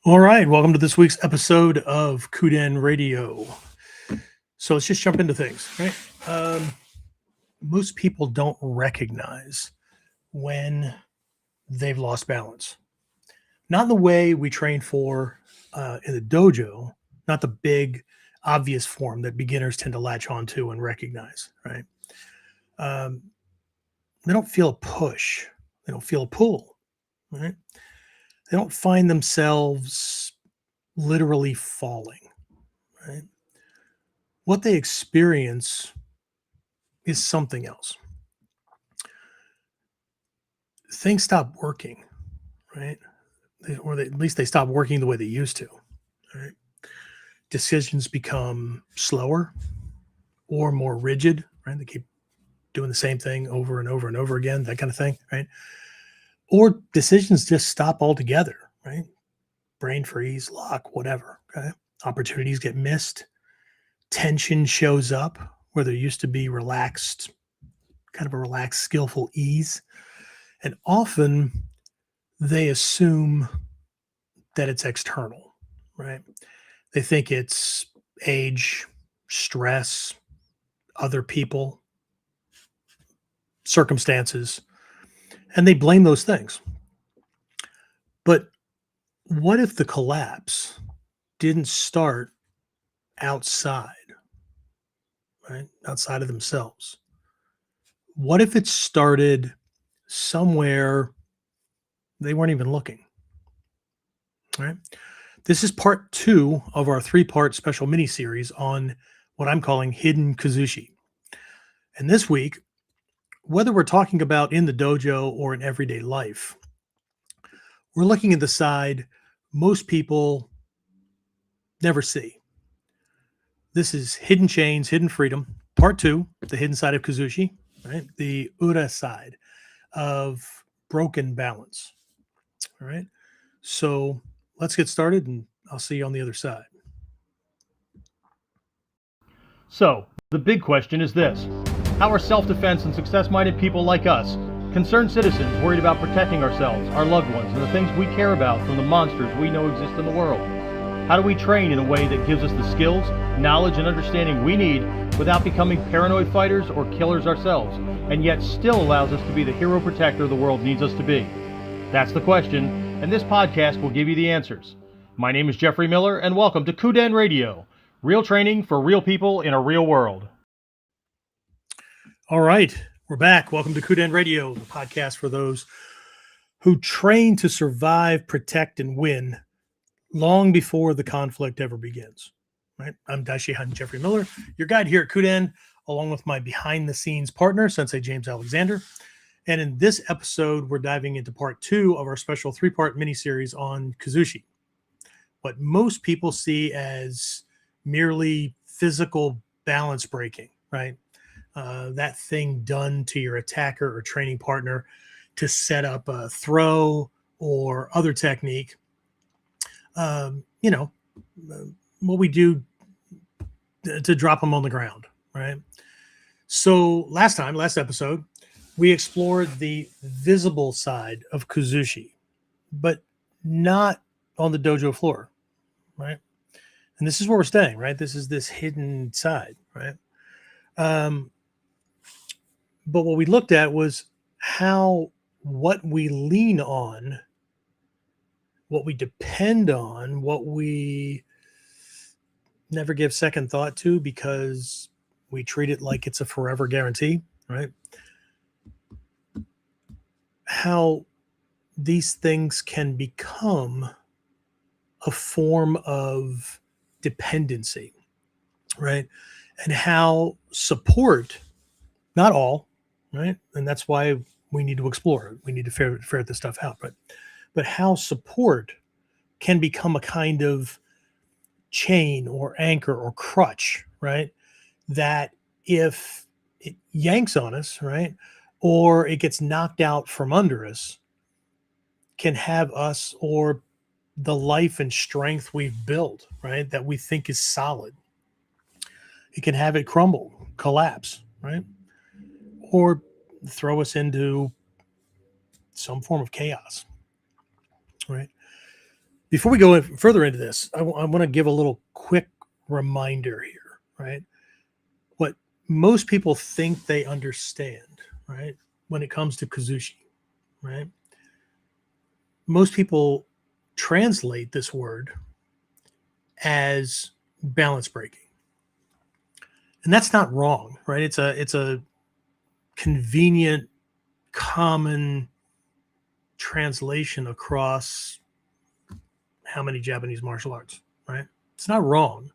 All right, welcome to this week's episode of KUDEN Radio. So let's just jump into things, right? Most people don't recognize when they've lost balance. Not in the way we train for in the dojo, not the big, obvious form that beginners tend to latch onto and recognize, right? Um, they don't feel a push, they don't feel a pull, right? They don't find themselves literally falling, right? What they experience is something else. Things stop working, right? At least they stop working the way they used to, right? Decisions become slower or more rigid, right? They keep doing the same thing over and over and over again, that kind of thing, right? Or decisions just stop altogether, right? Brain freeze, lock, whatever, okay? Opportunities get missed. Tension shows up where there used to be relaxed, kind of a relaxed, skillful ease. And often they assume that it's external, right? They think it's age, stress, other people, circumstances, and they blame those things. But what if the collapse didn't start outside, right? Outside of themselves? What if it started somewhere they weren't even looking, right? This is part two of our three-part special mini-series on what I'm calling hidden Kuzushi. And this week, whether we're talking about in the dojo or in everyday life, we're looking at the side most people never see. This is Hidden Chains, Hidden Freedom, part two, the hidden side of Kuzushi, right? The Ura side of broken balance. All right. So let's get started and I'll see you on the other side. So, the big question is this: how are self-defense and success-minded people like us, concerned citizens worried about protecting ourselves, our loved ones, and the things we care about from the monsters we know exist in the world? How do we train in a way that gives us the skills, knowledge, and understanding we need without becoming paranoid fighters or killers ourselves, and yet still allows us to be the hero protector the world needs us to be? That's the question, and this podcast will give you the answers. My name is Jeffrey Miller, and welcome to KUDEN Radio. Real training for real people in a real world. All right, we're back. Welcome to KUDEN Radio, the podcast for those who train to survive, protect, and win long before the conflict ever begins. Right? I'm Daishihan Jeffrey Miller, your guide here at KUDEN, along with my behind-the-scenes partner, Sensei James Alexander. And in this episode, we're diving into part two of our special three-part mini-series on Kuzushi. What most people see as merely physical balance breaking, right? That thing done to your attacker or training partner to set up a throw or other technique. What we do to drop them on the ground, right? So last episode, we explored the visible side of Kuzushi, but not on the dojo floor, right? And this is where we're staying, right? This is this hidden side, right? But what we looked at was how what we lean on, what we depend on, what we never give second thought to because we treat it like it's a forever guarantee, right? How these things can become a form of dependency, right? And how support, not all, right? And that's why we need to explore it. We need to ferret this stuff out, but how support can become a kind of chain or anchor or crutch, right? That if it yanks on us, right, or it gets knocked out from under us, can have us or the life and strength we've built, right, that we think is solid. It can have it crumble, collapse, right? Or throw us into some form of chaos, right? Before we go further into this, I want to give a little quick reminder here, right? What most people think they understand, right, when it comes to Kuzushi, right? Most people translate this word as balance breaking. And that's not wrong, right? It's a convenient, common translation across how many Japanese martial arts, right? It's not wrong.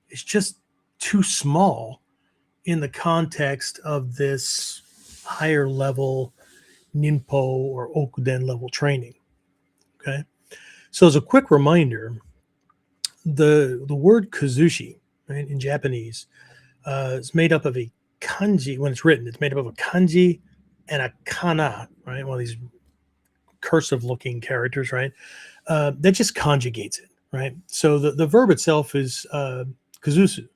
It's just too small in the context of this higher level ninpo or okuden level training. Okay. So as a quick reminder, the word Kuzushi, right, in Japanese, is made up of a kanji. When it's written, it's made up of a kanji and a kana, right? One of these cursive looking characters, right? That just conjugates it, right? So the verb itself is kuzusu,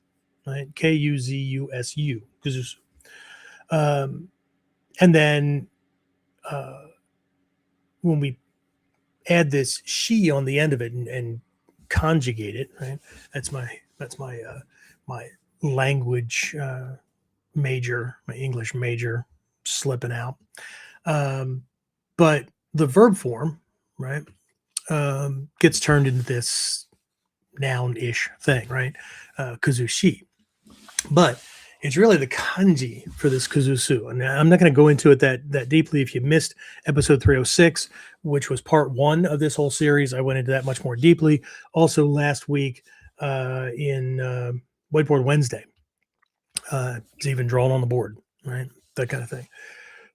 right? Kuzusu, kuzusu. And then when we add this shi on the end of it and conjugate it, right? That's my my language major, my English major slipping out. But the verb form, right, gets turned into this noun-ish thing, right? Kuzushi. But it's really the kanji for this kuzusu. And I'm not going to go into it that deeply. If you missed episode 306, which was part one of this whole series, I went into that much more deeply. Also last week in Whiteboard Wednesday, it's even drawn on the board, right? That kind of thing.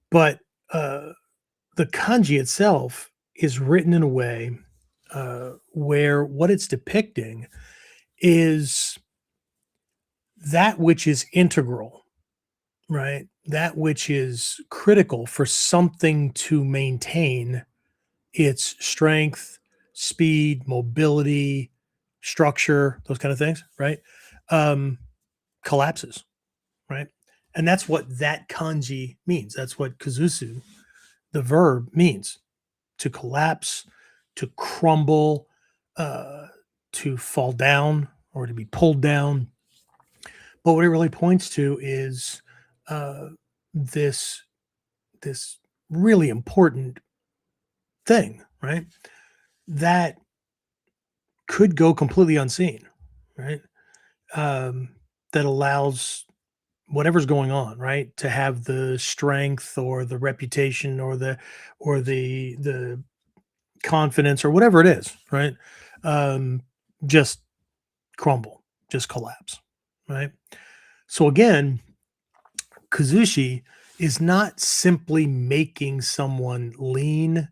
But the kanji itself is written in a way where what it's depicting is that which is integral, right? That which is critical for something to maintain its strength, speed, mobility, structure, those kind of things, right? Collapses, right? And that's what that kanji means. That's what kuzusu, the verb, means: to collapse, to crumble, to fall down, or to be pulled down. But what it really points to is uh, this this really important thing, right? That could go completely unseen, right? That allows whatever's going on, right, to have the strength or the reputation or the confidence or whatever it is, right? Just crumble, just collapse, right? So again, Kuzushi is not simply making someone lean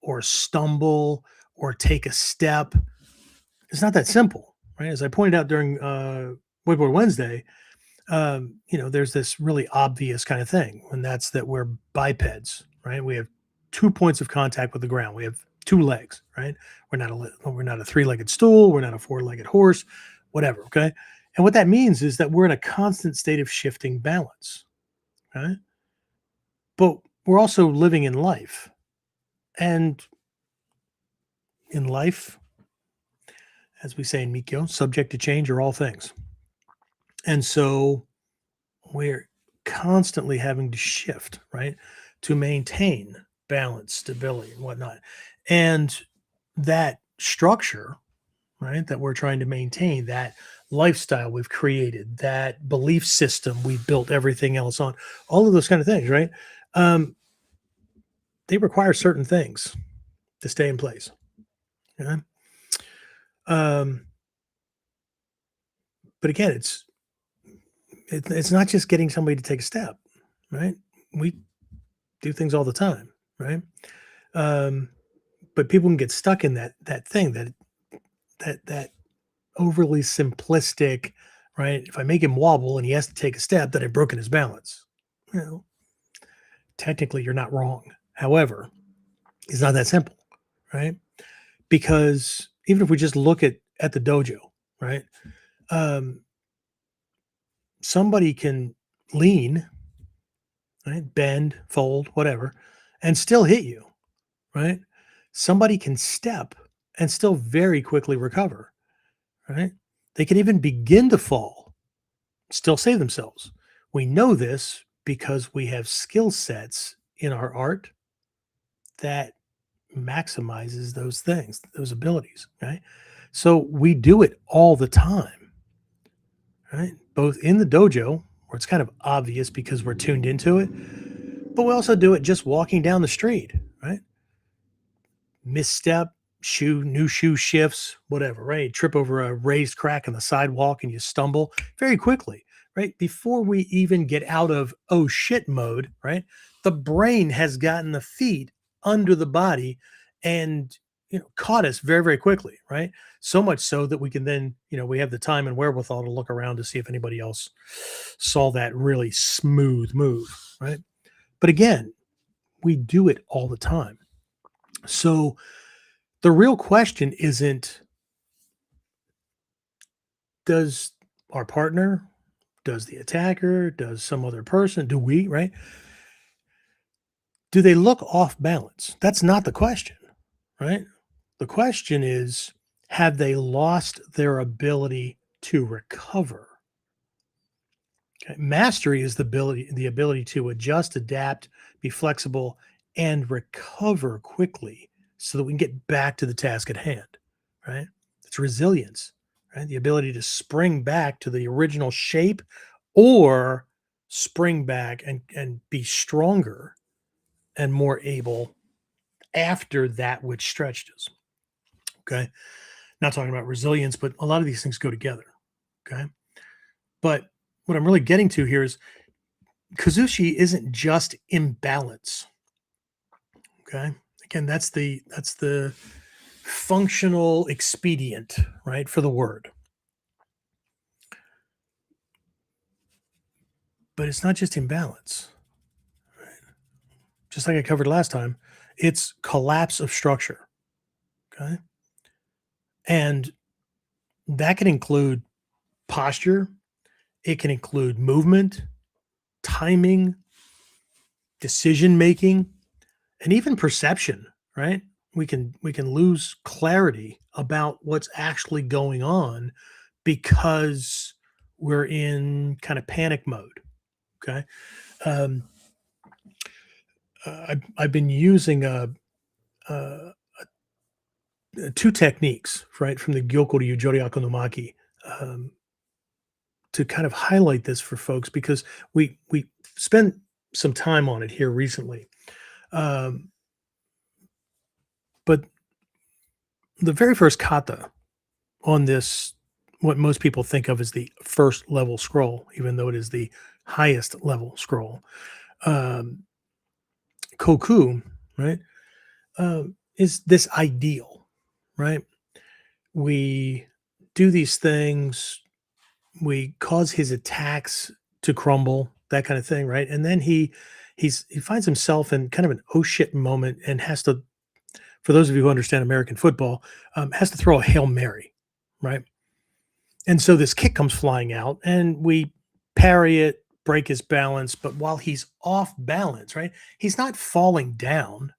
or stumble or take a step. It's not that simple, right? As I pointed out during Whiteboard Wednesday, there's this really obvious kind of thing, and that's that we're bipeds, right? We have 2 points of contact with the ground. We have 2 legs, right? We're not a 3-legged stool. We're not a 4-legged horse, whatever. Okay. And what that means is that we're in a constant state of shifting balance, right? But we're also living in life, and in life, as we say in Mikyo, subject to change are all things. And so we're constantly having to shift, right, to maintain balance, stability, and whatnot. And that structure, right, that we're trying to maintain, that lifestyle we've created, that belief system we've built everything else on, all of those kind of things, right? They require certain things to stay in place. Okay? Um, but again, it's not just getting somebody to take a step, right? We do things all the time, right? But people can get stuck in that thing, that overly simplistic, right? If I make him wobble and he has to take a step, that I've broken his balance. You know, technically you're not wrong. However, it's not that simple, right? Because even if we just look at the dojo, right? Somebody can lean, right? Bend, fold, whatever, and still hit you, right? Somebody can step and still very quickly recover, right? They can even begin to fall, still save themselves. We know this because we have skill sets in our art that maximizes those things, those abilities, right? So we do it all the time, right? Both in the dojo, where it's kind of obvious because we're tuned into it, but we also do it just walking down the street, right? Misstep, new shoe shifts, whatever, right? Trip over a raised crack in the sidewalk and you stumble very quickly, right? Before we even get out of oh shit mode, right? The brain has gotten the feet under the body and caught us very, very quickly, right? So much so that we can then, we have the time and wherewithal to look around to see if anybody else saw that really smooth move, right? But again, we do it all the time. So the real question isn't, does our partner, does the attacker, does some other person, do we, right? Do they look off balance? That's not the question, right? The question is, have they lost their ability to recover? Okay. Mastery is the ability to adjust, adapt, be flexible, and recover quickly so that we can get back to the task at hand, right? It's resilience, right? The ability to spring back to the original shape or spring back and be stronger and more able after that which stretched us. Okay. Not talking about resilience, but a lot of these things go together. Okay. But what I'm really getting to here is Kuzushi isn't just imbalance. Okay. Again, that's the functional expedient, right, for the word. But it's not just imbalance. Right? Just like I covered last time, it's collapse of structure. Okay. And that can include posture, it can include movement, timing, decision making, and even perception, right? We can lose clarity about what's actually going on because we're in kind of panic mode. Okay. Um, I've been using uh, two techniques, right, from the Gyokuro Yujori Akonomaki, um, to kind of highlight this for folks because we spent some time on it here recently. Um, but the very first kata on this, what most people think of as the first level scroll, even though it is the highest level scroll, um, Koku, right, is this ideal, right? We do these things, we cause his attacks to crumble, that kind of thing, right? And then he finds himself in kind of an oh shit moment and has to, for those of you who understand American football, has to throw a Hail Mary, right? And so this kick comes flying out and we parry it, break his balance. But while he's off balance, right, he's not falling down.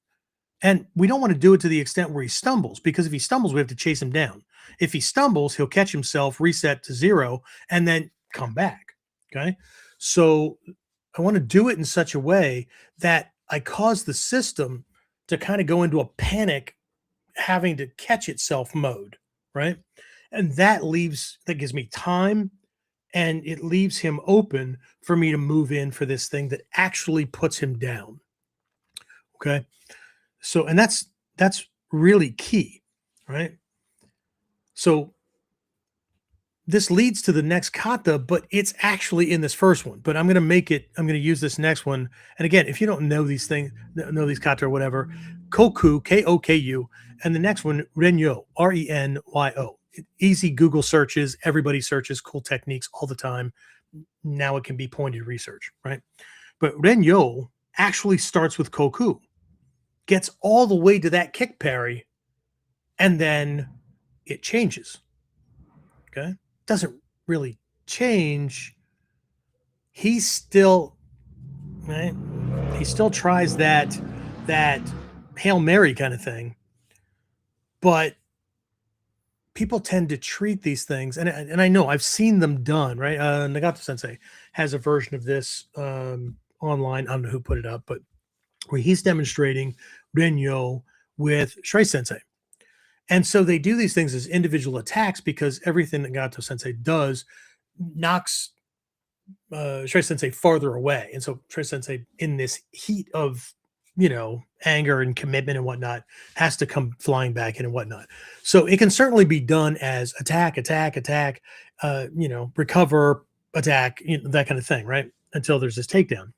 And we don't want to do it to the extent where he stumbles, because if he stumbles, we have to chase him down. If he stumbles, he'll catch himself, reset to zero, and then come back. Okay. So I want to do it in such a way that I cause the system to kind of go into a panic, having to catch itself mode. Right. And that gives me time and it leaves him open for me to move in for this thing that actually puts him down. Okay. So, and that's really key, right? So this leads to the next kata, but it's actually in this first one. But I'm going to use this next one. And again, if you don't know these things, know these kata or whatever, Koku, Koku, and the next one, Renyo, Renyo. Easy Google searches. Everybody searches cool techniques all the time. Now it can be pointed research, right? But Renyo actually starts with Koku, gets all the way to that kick parry, and then it changes. Okay. Doesn't really change. He's still, right? He still tries that Hail Mary kind of thing, but people tend to treat these things, and I know I've seen them done, right? Nagato Sensei has a version of this online. I don't know who put it up, but where he's demonstrating Renyo with Shrei Sensei. And so they do these things as individual attacks because everything that Gato Sensei does knocks Shrei Sensei farther away. And so Shrei Sensei, in this heat of, anger and commitment and whatnot, has to come flying back in and whatnot. So it can certainly be done as attack, recover, attack, that kind of thing, right? Until there's this takedown.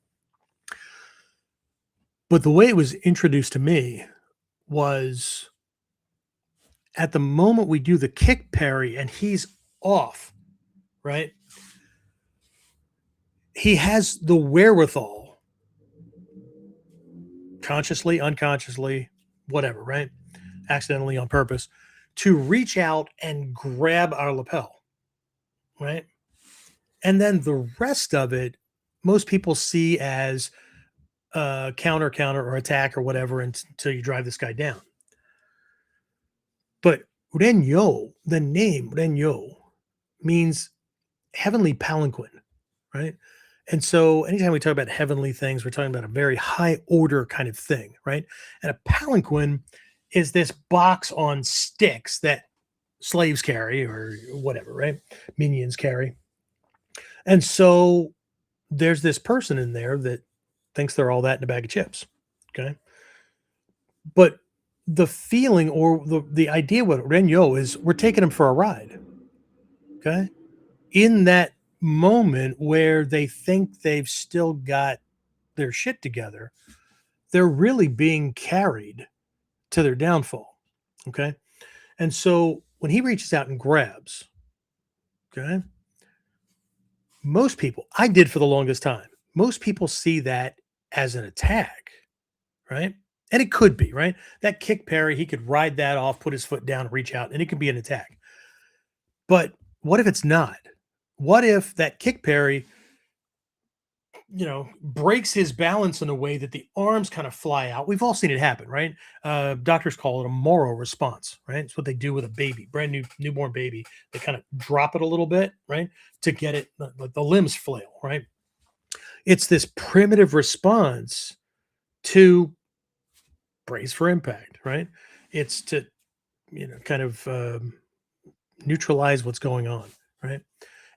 But the way it was introduced to me was at the moment we do the kick parry and he's off, right? He has the wherewithal, consciously, unconsciously, whatever, right? Accidentally, on purpose, to reach out and grab our lapel, right? And then the rest of it, most people see as counter, or attack or whatever until you drive this guy down. But Renyo, the name Renyo, means heavenly palanquin, right? And so anytime we talk about heavenly things, we're talking about a very high order kind of thing, right? And a palanquin is this box on sticks that slaves carry or whatever, right? Minions carry. And so there's this person in there that thinks they're all that in a bag of chips, okay? But the feeling or the idea with Renyo is we're taking them for a ride, okay? In that moment where they think they've still got their shit together, they're really being carried to their downfall, okay? And so when he reaches out and grabs, okay, most people, I did for the longest time, most people see that as an attack, right? And it could be, right? That kick parry, he could ride that off, put his foot down, reach out, and it could be an attack. But what if it's not? What if that kick parry, breaks his balance in a way that the arms kind of fly out? We've all seen it happen, right? Doctors call it a moral response, right? It's what they do with a baby, brand new newborn baby. They kind of drop it a little bit, right? To get it, like the limbs flail, right? It's this primitive response to brace for impact, right? It's to, kind of neutralize what's going on, right?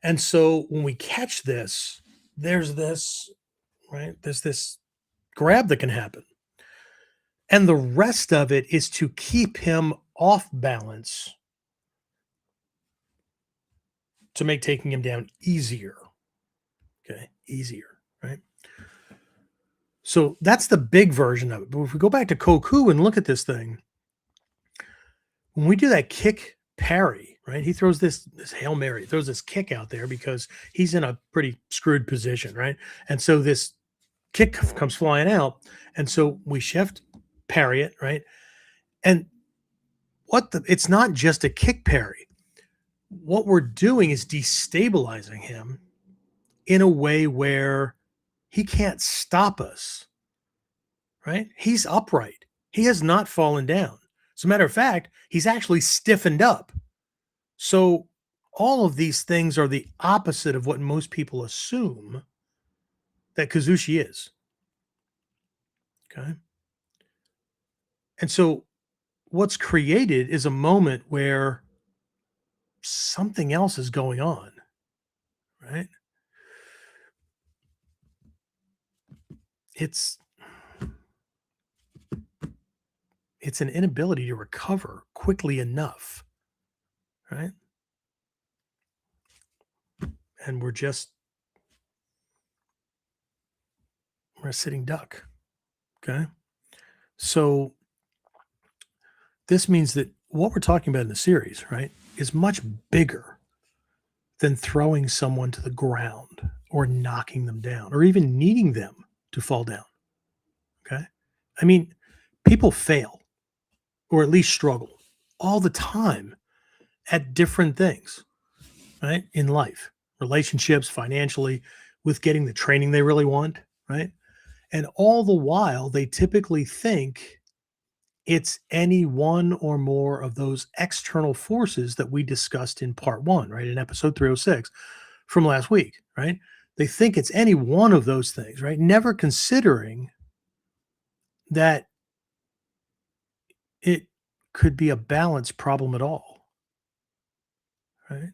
And so when we catch this, there's this, right? There's this grab that can happen. And the rest of it is to keep him off balance to make taking him down easier. Okay. Easier, right? So that's the big version of it. But if we go back to Koku and look at this thing, when we do that kick parry, right? He throws this Hail Mary, throws this kick out there because he's in a pretty screwed position, right? And so this kick comes flying out. And so we shift, parry it, right? And it's not just a kick parry. What we're doing is destabilizing him in a way where he can't stop us, right? He's upright. He has not fallen down. As a matter of fact, he's actually stiffened up. So all of these things are the opposite of what most people assume that Kuzushi is. Okay. And so what's created is a moment where something else is going on, right? It's an inability to recover quickly enough, right? And we're a sitting duck, okay? So this means that what we're talking about in the series, right, is much bigger than throwing someone to the ground or knocking them down or even needing them to fall down, okay? I mean, people fail or at least struggle all the time at different things, right? In life, relationships, financially, with getting the training they really want, right? And all the while, they typically think it's any one or more of those external forces that we discussed in part one, right? In episode 306 from last week, right? They think it's any one of those things, right? Never considering that it could be a balance problem at all, right?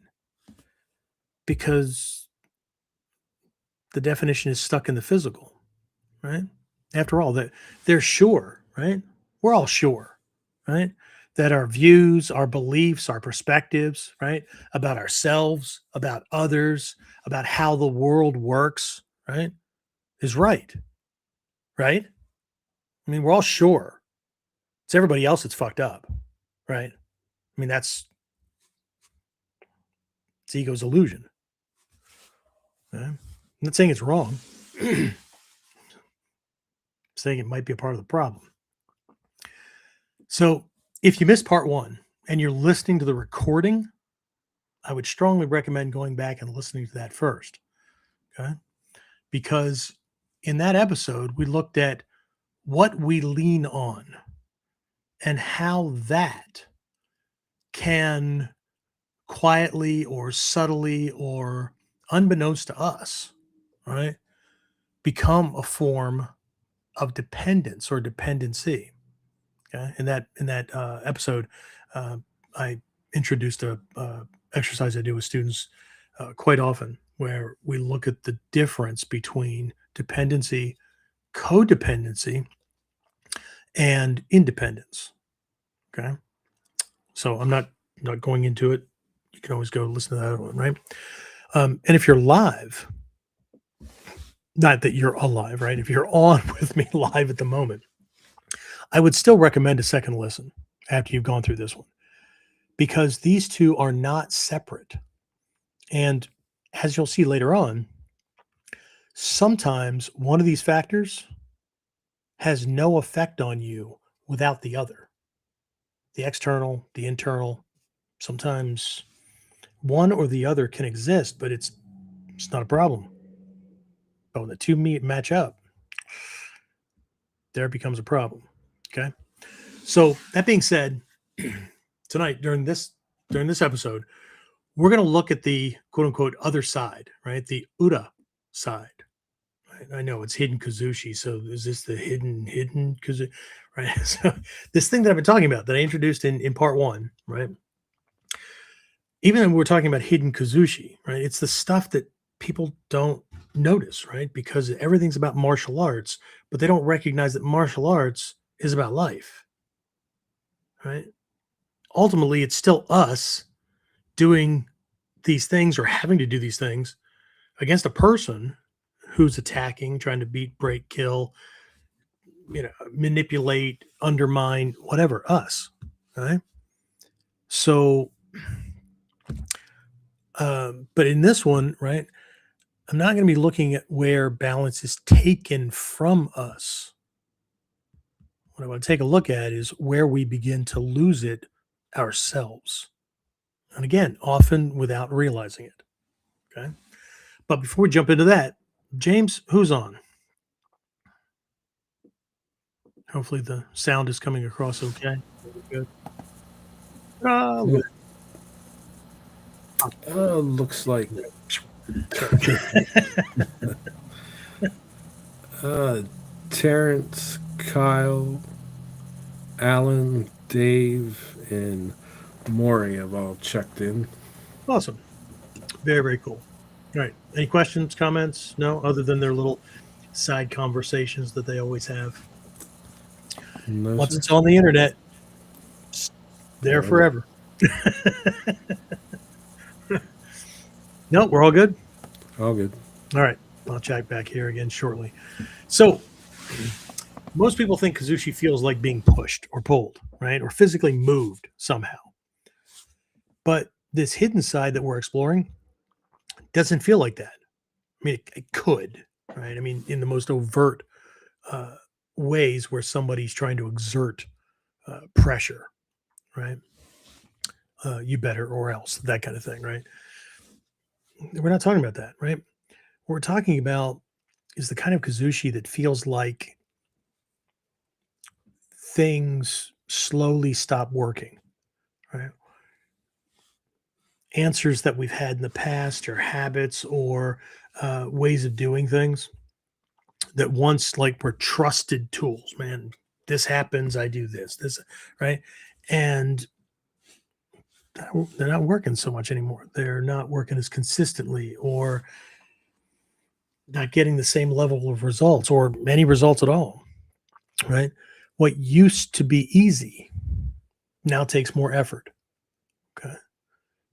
Because the definition is stuck in the physical, right? After all, that they're sure, right? We're all sure, right? That our views, our beliefs, our perspectives, right? About ourselves, about others, about how the world works, right? Is right, right? I mean, we're all sure. It's everybody else that's fucked up, right? I mean, it's ego's illusion. Right? I'm not saying it's wrong. I'm saying it might be a part of the problem. So if you missed part one and you're listening to the recording, I would strongly recommend going back and listening to that first. Okay. Because in that episode, we looked at what we lean on and how that can quietly or subtly or unbeknownst to us, right, become a form of dependence or dependency. Okay. In that episode, I introduced a exercise I do with students quite often, where we look at the difference between dependency, codependency, and independence. Okay. So I'm not going into it. You can always go listen to that one, right? And if you're live, not that you're alive, right? If you're on with me live at the moment, I would still recommend a second listen after you've gone through this one, because these two are not separate. And as you'll see later on, sometimes one of these factors has no effect on you without the other. The external, the internal, sometimes one or the other can exist, but it's not a problem. But when the two match up, there becomes a problem. Okay. So that being said, tonight during this episode, we're going to look at the quote unquote other side, right? The Uda side. Right? I know it's hidden Kuzushi. So is this the hidden Kuzushi? Right. So this thing that I've been talking about that I introduced in part one, right? Even when we're talking about hidden Kuzushi, right? It's the stuff that people don't notice, right? Because everything's about martial arts, but they don't recognize that martial arts is about life, right? Ultimately, it's still us doing these things or having to do these things against a person who's attacking, trying to beat, break, kill, manipulate, undermine, whatever, us. Right. So, but in this one, right, I'm not going to be looking at where balance is taken from us. What I want to take a look at is where we begin to lose it ourselves. And again, often without realizing it. Okay. But before we jump into that, James, who's on? Hopefully the sound is coming across okay. Good. Looks like Terrence, Kyle, Alan, Dave, and Maury have all checked in. Awesome. Very, very cool. All right. Any questions, comments? No, other than their little side conversations that they always have. No, Once sir. it's on the internet, it's there Yeah. forever. No, we're all good. All good. All right. I'll check back here again shortly. So most people think Kuzushi feels like being pushed or pulled, right? Or physically moved somehow. But this hidden side that we're exploring doesn't feel like that. I mean, it could, right? I mean, in the most overt ways where somebody's trying to exert pressure, right? You better or else, that kind of thing, right? We're not talking about that, right? What we're talking about is the kind of Kuzushi that feels like things slowly stop working, right? Answers that we've had in the past, or habits, or ways of doing things that once like were trusted tools. Man, this happens, I do this, right? And they're not working so much anymore. They're not working as consistently, or not getting the same level of results, or any results at all, right? What used to be easy now takes more effort. Okay.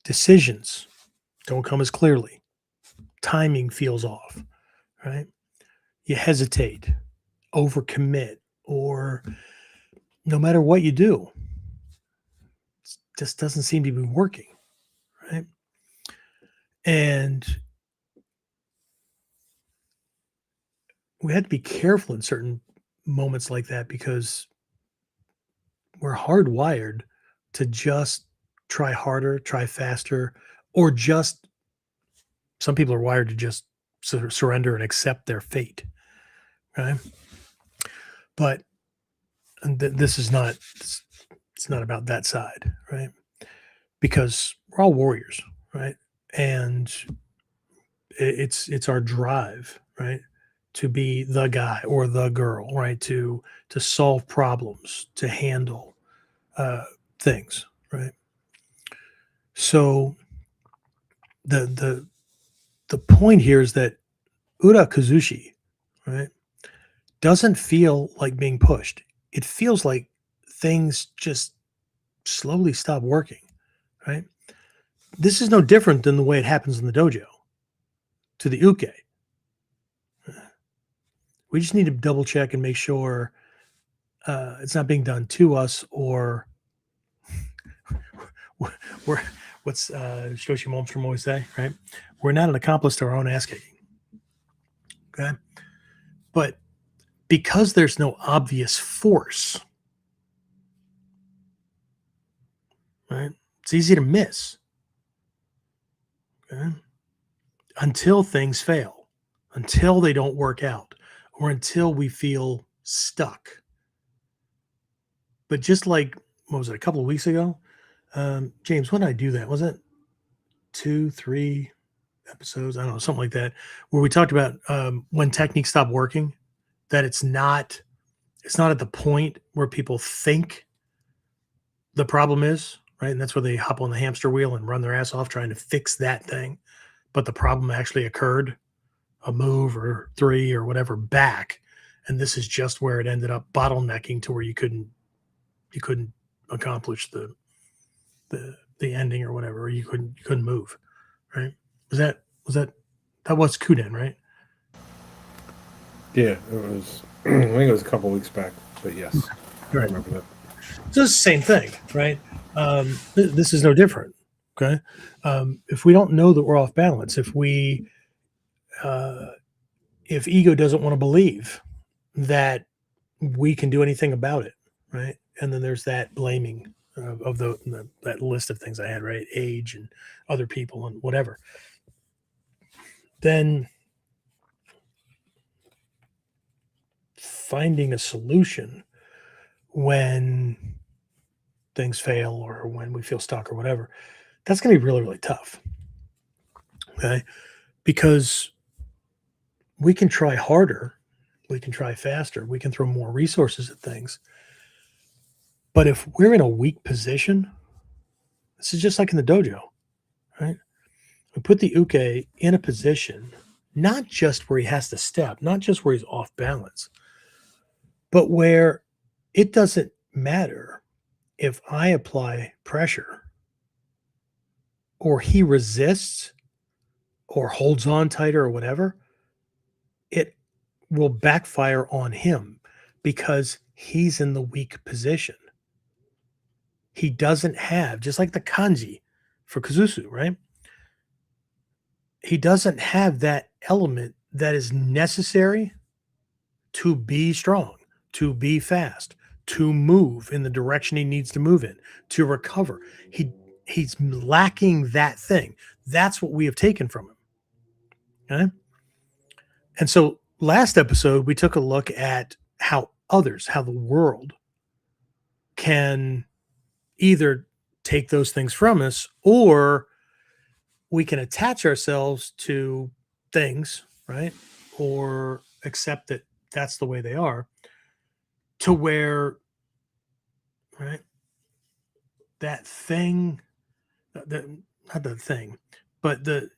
Decisions don't come as clearly. Timing feels off, right? You hesitate, overcommit, or no matter what you do, it just doesn't seem to be working, right? And we had to be careful in certain moments like that, because we're hardwired to just try harder, try faster, or just some people are wired to just surrender and accept their fate, right? But this is not, it's not about that side, right? Because we're all warriors, right? And it's our drive, right, to be the guy or the girl, right, to solve problems, to handle things, right? So the point here is that Kuzushi, right, doesn't feel like being pushed. It feels like things just slowly stop working, right? This is no different than the way it happens in the dojo to the uke. We just need to double check and make sure it's not being done to us, or we're what's Shoshi Malmstrom always say, right? We're not an accomplice to our own ass kicking. Okay. But because there's no obvious force, right? It's easy to miss. Okay. Until things fail, until they don't work out, or until we feel stuck. But just like, what was it, a couple of weeks ago? James, when did I do that? Was it 2-3 episodes? I don't know, something like that, where we talked about when techniques stop working, that it's not at the point where people think the problem is, right? And that's where they hop on the hamster wheel and run their ass off trying to fix that thing. But the problem actually occurred a move or 3 or whatever back. And this is just where it ended up bottlenecking to where you couldn't accomplish the ending or whatever, or you couldn't move, right? That was Kuden, right? Yeah, it was. I think it was a couple weeks back, but yes, Right. I remember that. So it's the same thing, right? This is no different. Okay. If we don't know that we're off balance, if ego doesn't want to believe that we can do anything about it, right? And then there's that blaming of that list of things I had, right? Age and other people and whatever. Then finding a solution when things fail, or when we feel stuck or whatever, that's going to be really, really tough. Okay. Because we can try harder, we can try faster, we can throw more resources at things. But if we're in a weak position, this is just like in the dojo, right? We put the uke in a position, not just where he has to step, not just where he's off balance, but where it doesn't matter if I apply pressure, or he resists, or holds on tighter, or whatever, it will backfire on him, because he's in the weak position. He doesn't have, just like the kanji for Kuzushi, right? He doesn't have that element that is necessary to be strong, to be fast, to move in the direction he needs to move in, to recover. He's lacking that thing. That's what we have taken from him. Okay? And so last episode, we took a look at how the world can either take those things from us, or we can attach ourselves to things, right? Or accept that that's the way they are, to where, right, that thing, not the thing, but the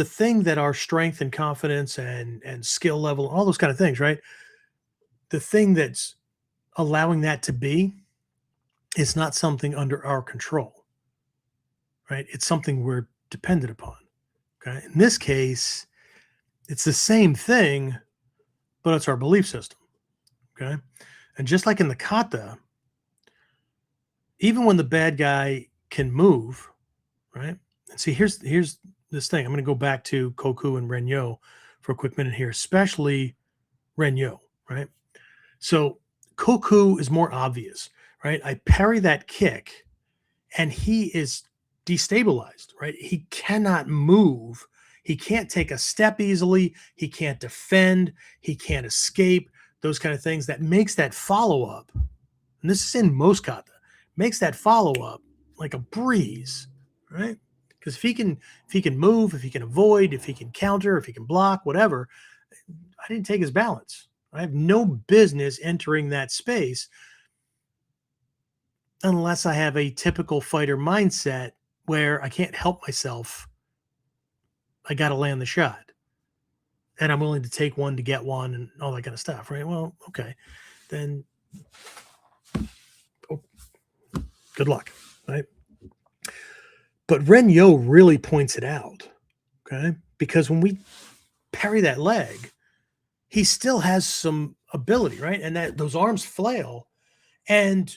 thing that our strength and confidence and skill level, all those kind of things, right? The thing that's allowing that to be is not something under our control, right? It's something we're dependent upon. Okay. In this case, it's the same thing, but it's our belief system. Okay. And just like in the kata, even when the bad guy can move, right? And see, here's this thing. I'm going to go back to Koku and Renyo for a quick minute here, especially Renyo, right? So Koku is more obvious, right? I parry that kick and he is destabilized, right? He cannot move. He can't take a step easily. He can't defend. He can't escape, those kind of things. That makes that follow-up, and this is in most kata, makes that follow-up like a breeze, right? Because if he can move, if he can avoid, if he can counter, if he can block, whatever, I didn't take his balance. I have no business entering that space unless I have a typical fighter mindset where I can't help myself. I got to land the shot, and I'm willing to take one to get one and all that kind of stuff, right? Well, okay, then good luck, right? But Renyo really points it out, okay? Because when we parry that leg, he still has some ability, right? And that those arms flail, and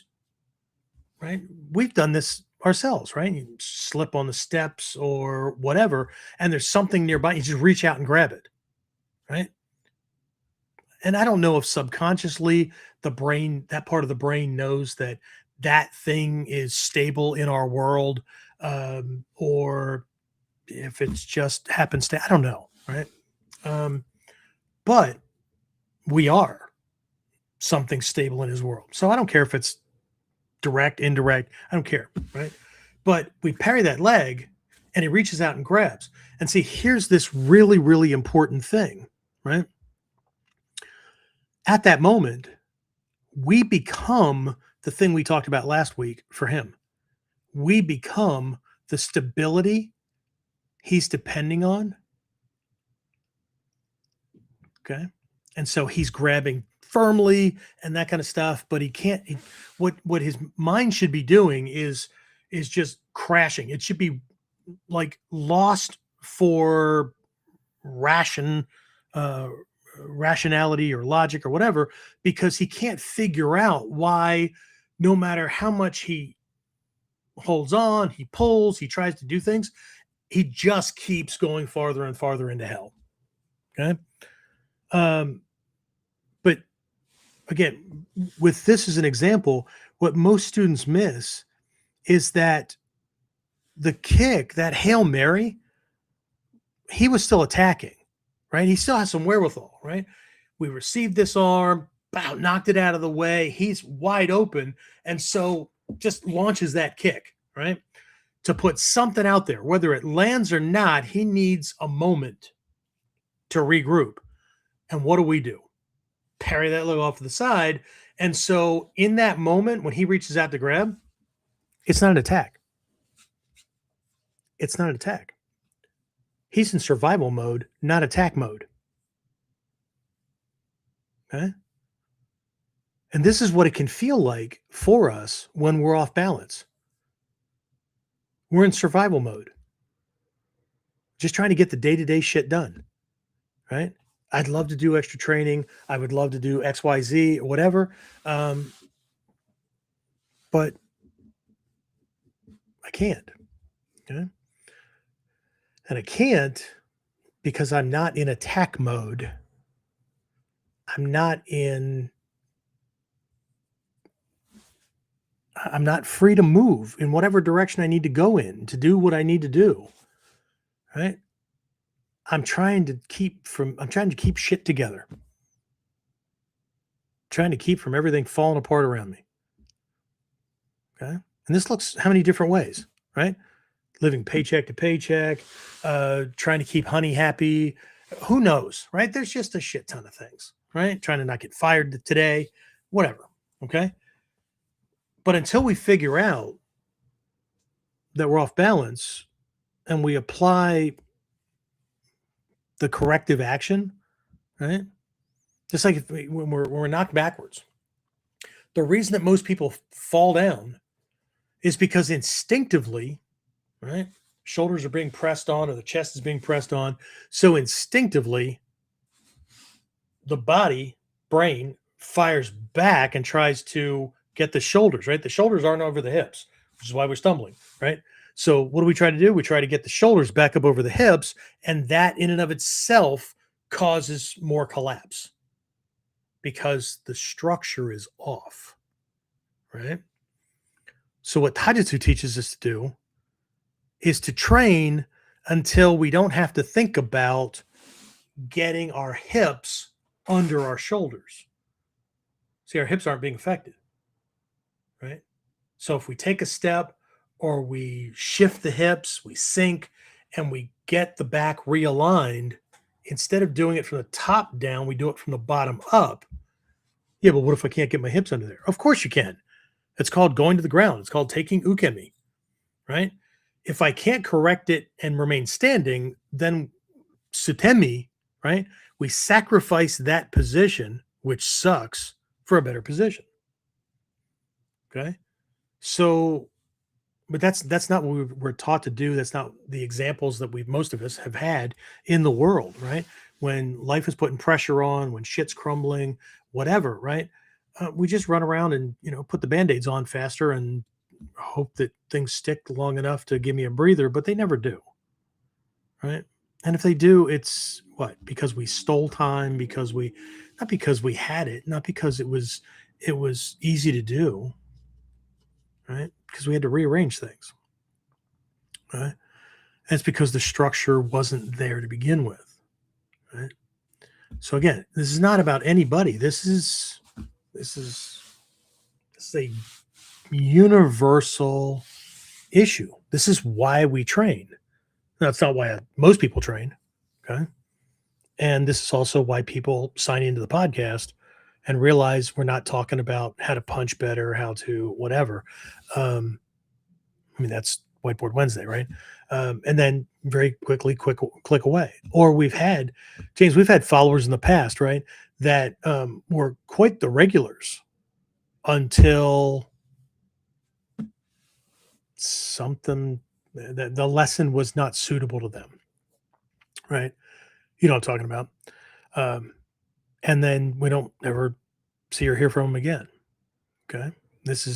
right, we've done this ourselves, right? You slip on the steps or whatever, and there's something nearby. You just reach out and grab it, right? And I don't know if subconsciously the brain, that part of the brain, knows that that thing is stable in our world, or if it's just happenstance. I don't know, right? But we are something stable in his world. So I don't care if it's direct, indirect, I don't care, right? But we parry that leg and he reaches out and grabs. And see, here's this really, really important thing, right? At that moment, we become the thing we talked about last week for him. We become the stability he's depending on. Okay. And so he's grabbing firmly and that kind of stuff, but he can't. What his mind should be doing is just crashing. It should be like lost for rationality or logic or whatever, because he can't figure out why, no matter how much he holds on, he pulls, he tries to do things, he just keeps going farther and farther into hell. Okay. But again, with this as an example, what most students miss is that the kick, that Hail Mary, he was still attacking, right? He still has some wherewithal, right? We received this arm, bow, knocked it out of the way. He's wide open. And so just launches that kick, right? To put something out there, whether it lands or not, he needs a moment to regroup. And what do? Parry that leg off to the side. And so in that moment, when he reaches out to grab, it's not an attack. It's not an attack. He's in survival mode, not attack mode. Okay? And this is what it can feel like for us when we're off balance. We're in survival mode, just trying to get the day-to-day shit done, right? I'd love to do extra training. I would love to do X, Y, Z, or whatever. But I can't. Okay? And I can't because I'm not in attack mode. I'm not free to move in whatever direction I need to go in to do what I need to do. Right? I'm trying to keep shit together. Trying to keep from everything falling apart around me. Okay. And this looks how many different ways, right? Living paycheck to paycheck, trying to keep honey happy. Who knows, right? There's just a shit ton of things, right? Trying to not get fired today, whatever. Okay. But until we figure out that we're off balance and we apply the corrective action, right? Just like when we're knocked backwards, the reason that most people fall down is because instinctively, right? Shoulders are being pressed on or the chest is being pressed on. So instinctively, the body, brain fires back and tries to get the shoulders, right? The shoulders aren't over the hips, which is why we're stumbling, right? So what do we try to do? We try to get the shoulders back up over the hips, and that in and of itself causes more collapse because the structure is off, right? So what Taijutsu teaches us to do is to train until we don't have to think about getting our hips under our shoulders. See, our hips aren't being affected, right? So if we take a step or we shift the hips, we sink, and we get the back realigned, instead of doing it from the top down, we do it from the bottom up. Yeah, but what if I can't get my hips under there? Of course you can. It's called going to the ground. It's called taking ukemi, right? If I can't correct it and remain standing, then sutemi, right? We sacrifice that position, which sucks, for a better position. Okay. So, but that's not what we're taught to do. That's not the examples that most of us have had in the world, right? When life is putting pressure on, when shit's crumbling, whatever, right? We just run around and, put the Band-Aids on faster and hope that things stick long enough to give me a breather, but they never do. Right. And if they do, it's what? Because we stole time, not because we had it, not because it was easy to do, right? Because we had to rearrange things. Right. And it's because the structure wasn't there to begin with. Right. So again, this is not about anybody. This is a universal issue. This is why we train. That's not why most people train. Okay. And this is also why people sign into the podcast and realize we're not talking about how to punch better, how to whatever. That's Whiteboard Wednesday, right? And then very quickly, click away. Or we've had followers in the past, right, that were quite the regulars until something, the lesson was not suitable to them, right? You know what I'm talking about. And then we don't ever see or hear from them again. Okay. This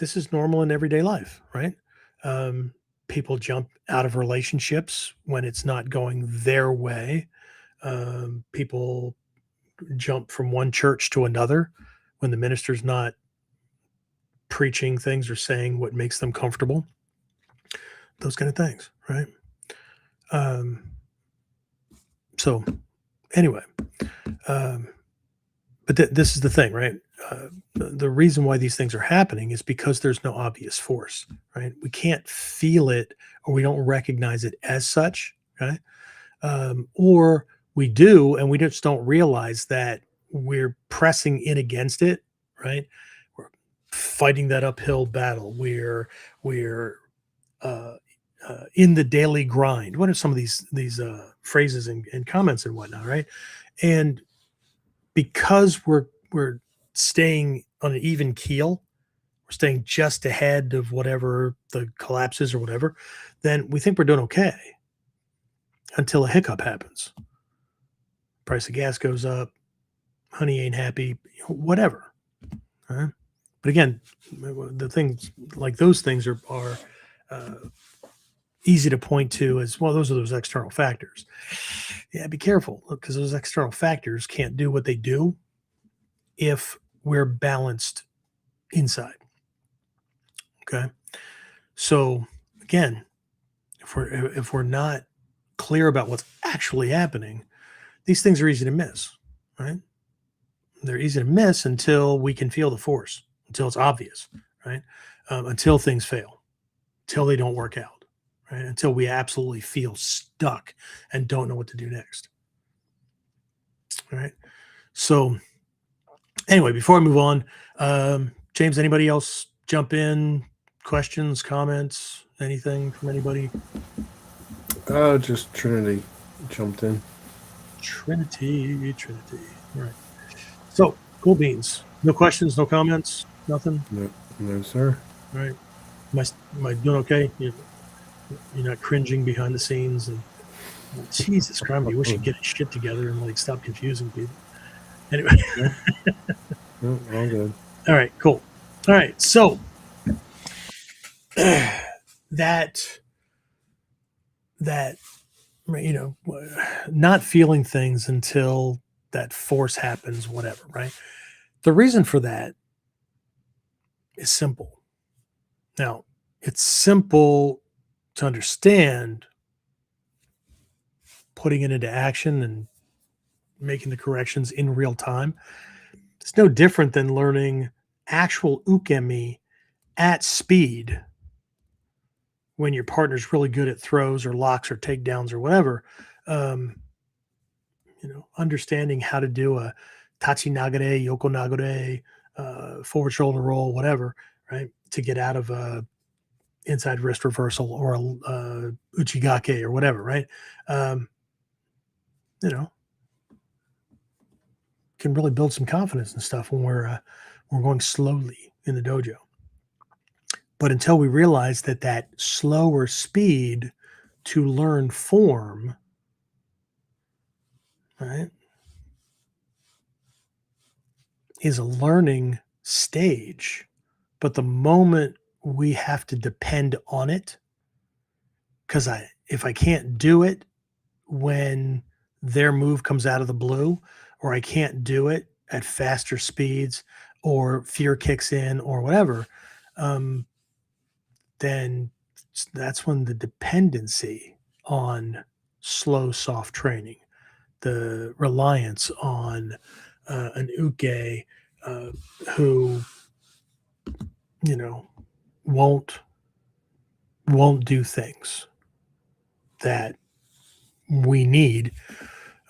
is normal in everyday life, right? People jump out of relationships when it's not going their way. People jump from one church to another when the minister's not preaching things or saying what makes them comfortable. Those kind of things, right? So anyway, but this is the thing, right? The reason why these things are happening is because there's no obvious force, right? We can't feel it or we don't recognize it as such, okay? Or we do, and we just don't realize that we're pressing in against it, right? We're fighting that uphill battle. We're in the daily grind. What are some of these phrases and comments and whatnot, right? And because we're staying on an even keel, we're staying just ahead of whatever the collapse is or whatever, then we think we're doing okay until a hiccup happens. Price of gas goes up, honey ain't happy, whatever. Right? But again, the things like those things are easy to point to as well. Those are those external factors. Yeah, be careful, because those external factors can't do what they do if we're balanced inside. Okay. So again, if we're not clear about what's actually happening, these things are easy to miss, right? They're easy to miss until we can feel the force, until it's obvious, right? Until things fail, until they don't work out, right? Until we absolutely feel stuck and don't know what to do next. All right. So anyway, before I move on, James, anybody else jump in? Questions, comments, anything from anybody? Just Trinity jumped in. Trinity. All right. So cool beans. No questions, no comments, nothing. No, no, sir. All right. Am I doing okay? You're not cringing behind the scenes and Jesus Christ, you wish you'd get his shit together and like stop confusing people. Anyway. No, all good. All right, cool. All right, so that not feeling things until that force happens, whatever, right? The reason for that is simple. Now, it's simple to understand, putting it into action and making the corrections in real time. It's no different than learning actual ukemi at speed when your partner's really good at throws or locks or takedowns or whatever. Understanding how to do a tachi nagare, yoko nagare, forward shoulder roll, whatever, right? To get out of a inside wrist reversal or a uchigake or whatever, right? Can really build some confidence and stuff when we're going slowly in the dojo. But until we realize that slower speed to learn form, right, is a learning stage. But the moment we have to depend on it, because if I can't do it when their move comes out of the blue, or I can't do it at faster speeds, or fear kicks in, or whatever, then that's when the dependency on slow, soft training, the reliance on an uke who, won't do things that we need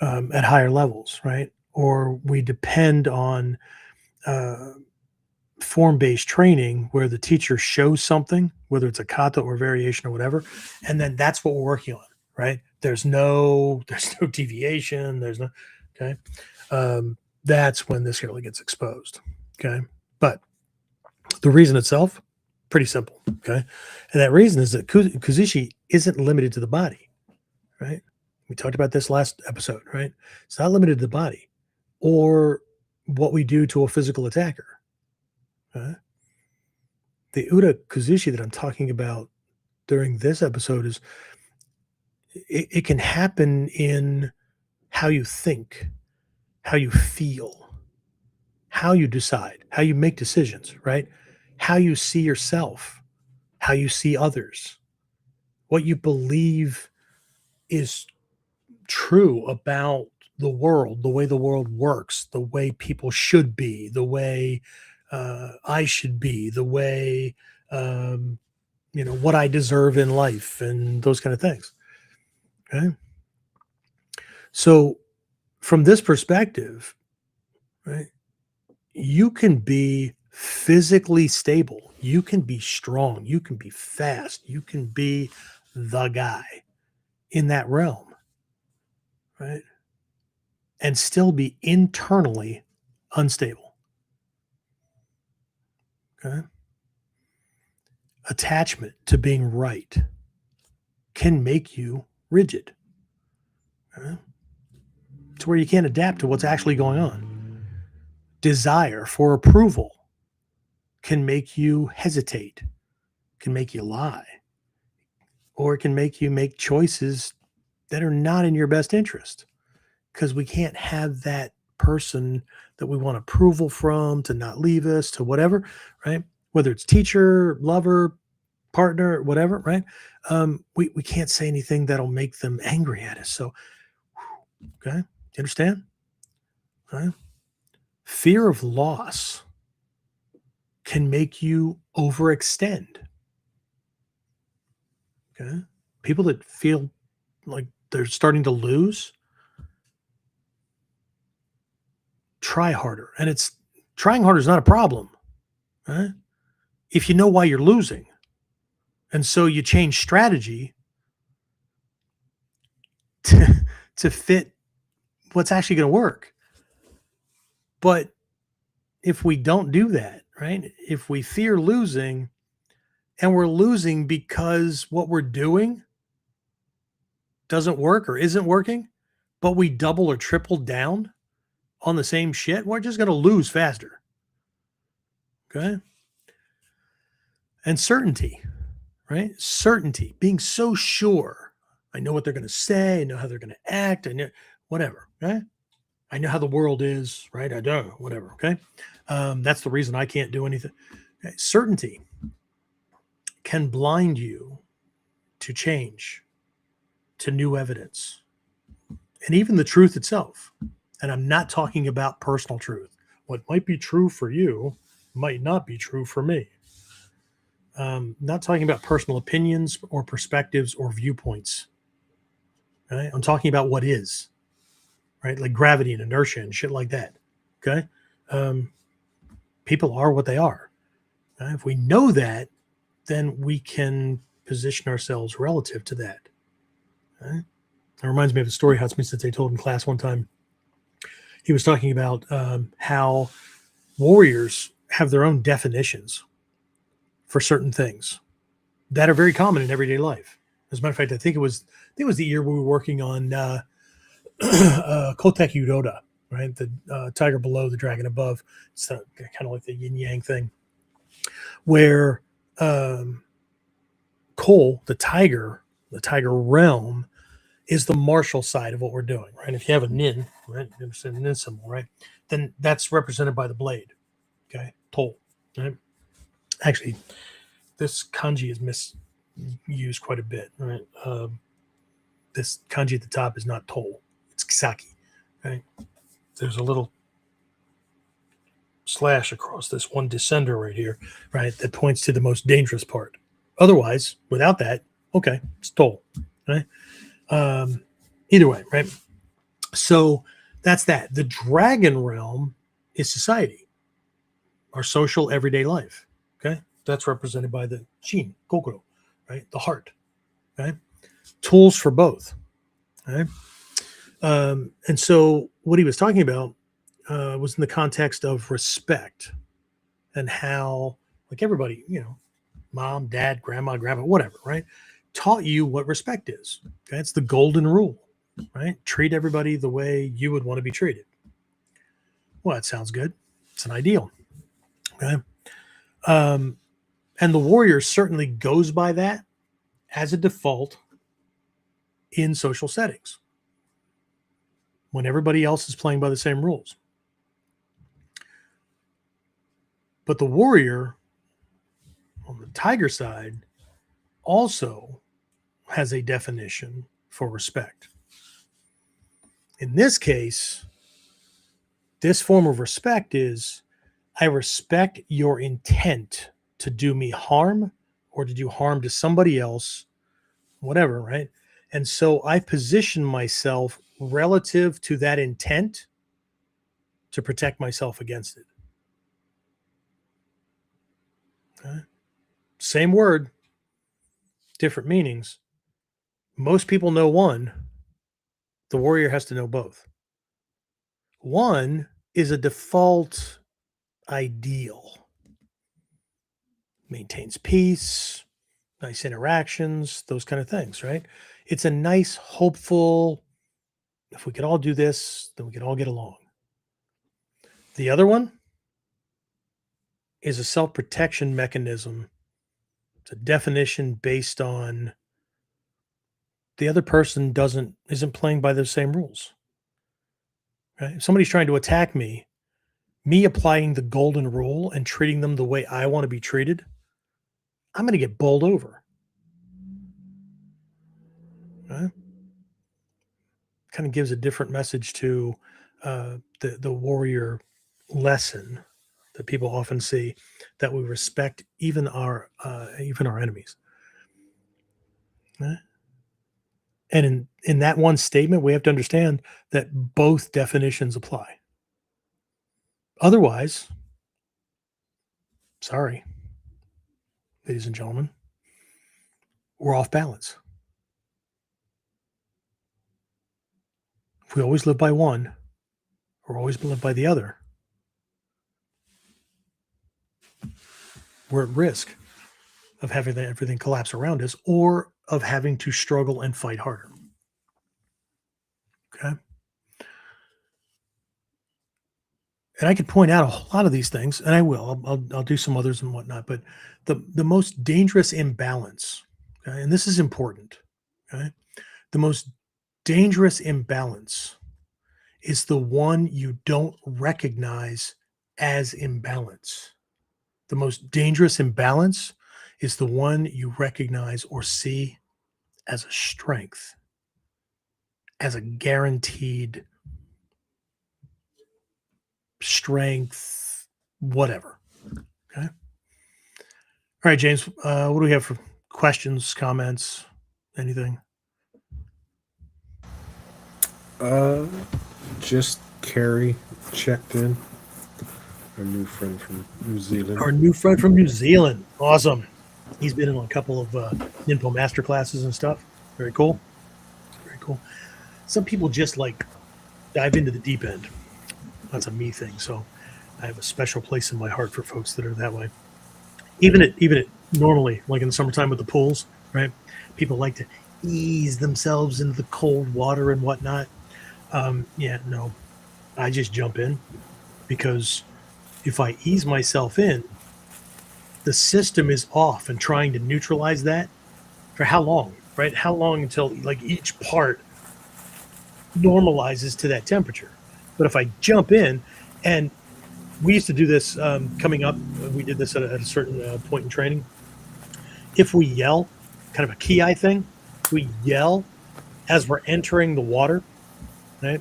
at higher levels, right? Or we depend on form-based training where the teacher shows something, whether it's a kata or variation or whatever, and then that's what we're working on, right? There's no deviation. There's no, okay. That's when this really gets exposed. Okay. But the reason itself, pretty simple. Okay. And that reason is that Kuzushi isn't limited to the body, right? We talked about this last episode, right? It's not limited to the body or what we do to a physical attacker. The Uda Kuzushi that I'm talking about during this episode is it can happen in how you think, how you feel, how you decide, how you make decisions, right? How you see yourself, how you see others, what you believe is true about the world, the way the world works, the way people should be, the way I should be, the way, what I deserve in life and those kind of things. Okay. So from this perspective, right, you can be physically stable. You can be strong. You can be fast. You can be the guy in that realm, right? And still be internally unstable. Okay. Attachment to being right can make you rigid. Okay? To where you can't adapt to what's actually going on. Desire for approval can make you hesitate, can make you lie, or it can make you make choices that are not in your best interest because we can't have that person that we want approval from to not leave us, to whatever, right? Whether it's teacher, lover, partner, whatever, right? We can't say anything that'll make them angry at us. So, okay, you understand? Right? Fear of loss can make you overextend. Okay. People that feel like they're starting to lose, try harder. And trying harder is not a problem. Right? If you know why you're losing. And so you change strategy to fit what's actually going to work. But if we don't do that, right? If we fear losing and we're losing because what we're doing doesn't work or isn't working, but we double or triple down on the same shit, we're just going to lose faster. Okay. And certainty, right? Certainty, being so sure. I know what they're going to say. I know how they're going to act. I know whatever. Okay. I know how the world is, right? I don't know, whatever. Okay. That's the reason I can't do anything. Okay. Certainty can blind you to change, to new evidence, and even the truth itself. And I'm not talking about personal truth. What might be true for you might not be true for me. Not talking about personal opinions or perspectives or viewpoints. Right? I'm talking about what is, right? Like gravity and inertia and shit like that. Okay. People are what they are. Right? If we know that, then we can position ourselves relative to that. Right? It reminds me of a story Hatsumi-sensei told in class one time. He was talking about how warriors have their own definitions for certain things that are very common in everyday life. As a matter of fact, I think it was the year we were working on Kotek Uroda, right? The tiger below, the dragon above. It's kind of like the yin yang thing, where Cole, the tiger realm, is the martial side of what we're doing, right? If you have a nin, right, it's a nin symbol, right, then that's represented by the blade. Okay, Tol, right? Actually, this kanji is misused quite a bit, right? This kanji at the top is not Tol, it's Kisaki, right? There's a little slash across this one descender right here, right, that points to the most dangerous part. Otherwise, without that, okay, it's Tol, right? Either way, right? So that's that. The dragon realm is society, our social everyday life. Okay. That's represented by the shin, kokoro, right? The heart. Okay. Tools for both. Okay. And so what he was talking about was in the context of respect and how, like everybody, mom, dad, grandma, whatever, right? Taught you what respect is. Okay. It's the golden rule, right? Treat everybody the way you would want to be treated. Well, that sounds good. It's an ideal. Okay. And the warrior certainly goes by that as a default in social settings when everybody else is playing by the same rules. But the warrior on the tiger side also has a definition for respect. In this case, this form of respect is I respect your intent to do me harm or to do harm to somebody else, whatever, right? And so I position myself relative to that intent to protect myself against it. Okay? Same word, different meanings. Most people know one. The warrior has to know both. One is a default ideal. Maintains peace, nice interactions, those kind of things, right? It's a nice, hopeful, if we could all do this, then we could all get along. The other one is a self-protection mechanism. It's a definition based on the other person isn't playing by those same rules. Right? If somebody's trying to attack me applying the golden rule and treating them the way I want to be treated, I'm going to get bowled over. Right? Kind of gives a different message to the warrior lesson that people often see, that we respect even our enemies. Right? And in that one statement, we have to understand that both definitions apply. Otherwise, sorry, ladies and gentlemen, we're off balance. If we always live by one, or always live by the other, we're at risk of having everything collapse around us, or of having to struggle and fight harder. Okay. And I could point out a whole lot of these things, and I will. I'll do some others and whatnot. But the most dangerous imbalance, okay, and this is important, okay, the most dangerous imbalance is the one you don't recognize as imbalance. The most dangerous imbalance is the one you recognize or see as a strength, as a guaranteed strength, whatever. Okay. All right, James, what do we have for questions, comments, anything? Just Carrie checked in. Our new friend from New Zealand. Our new friend from New Zealand. Awesome. He's been in a couple of Ninpo master classes and stuff. Very cool. Very cool. Some people just like dive into the deep end. That's a me thing. So I have a special place in my heart for folks that are that way. Even at normally, like in the summertime with the pools, right? People like to ease themselves into the cold water and whatnot. No, I just jump in, because if I ease myself in, the system is off and trying to neutralize that for how long, right? How long until like each part normalizes to that temperature? But if I jump in, and we used to do this coming up, we did this at a certain point in training. If we yell, kind of a key eye thing, we yell as we're entering the water, right?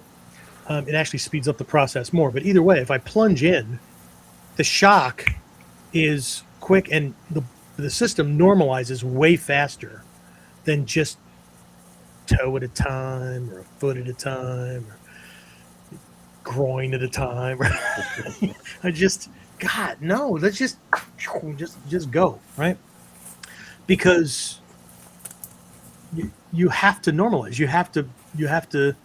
It actually speeds up the process more. But either way, if I plunge in, the shock is quick, and the system normalizes way faster than just toe at a time, or a foot at a time, or groin at a time. Let's just go, right? Because you have to normalize. You have to,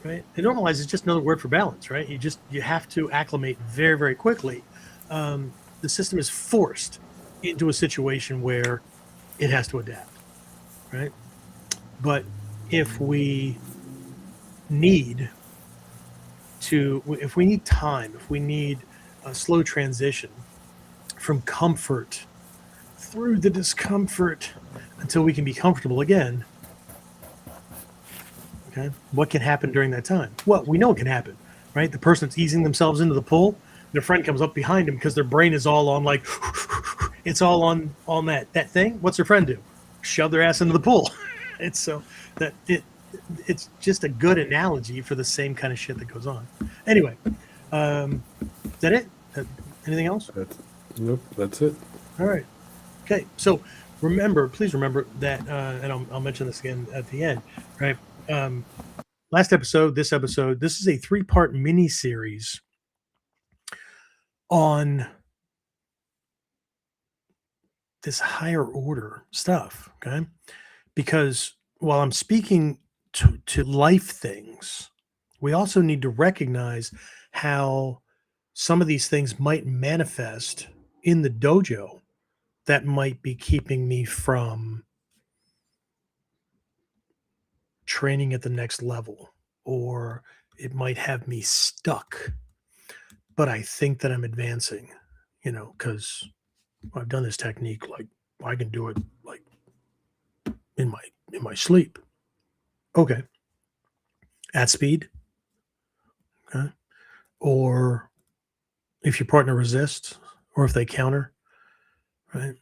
right? And normalize is just another word for balance, right? You have to acclimate very, very quickly. The system is forced into a situation where it has to adapt, right? But if we need time, if we need a slow transition from comfort through the discomfort until we can be comfortable again, okay, what can happen during that time? Well, we know it can happen, right? The person's easing themselves into the pool, their friend comes up behind them because their brain is all on like, it's all on that thing. What's their friend do? Shove their ass into the pool. It's so that it's just a good analogy for the same kind of shit that goes on. Anyway, is that it? Anything else? Nope, that's it. All right. Okay. So please remember that, and I'll mention this again at the end, right? Last episode, this is a 3-part mini series on this higher order stuff. Okay. Because while I'm speaking to life things, we also need to recognize how some of these things might manifest in the dojo that might be keeping me from training at the next level, or it might have me stuck, but I think that I'm advancing, because I've done this technique, like I can do it like in my sleep. Okay. At speed. Okay. Or if your partner resists, or if they counter, right?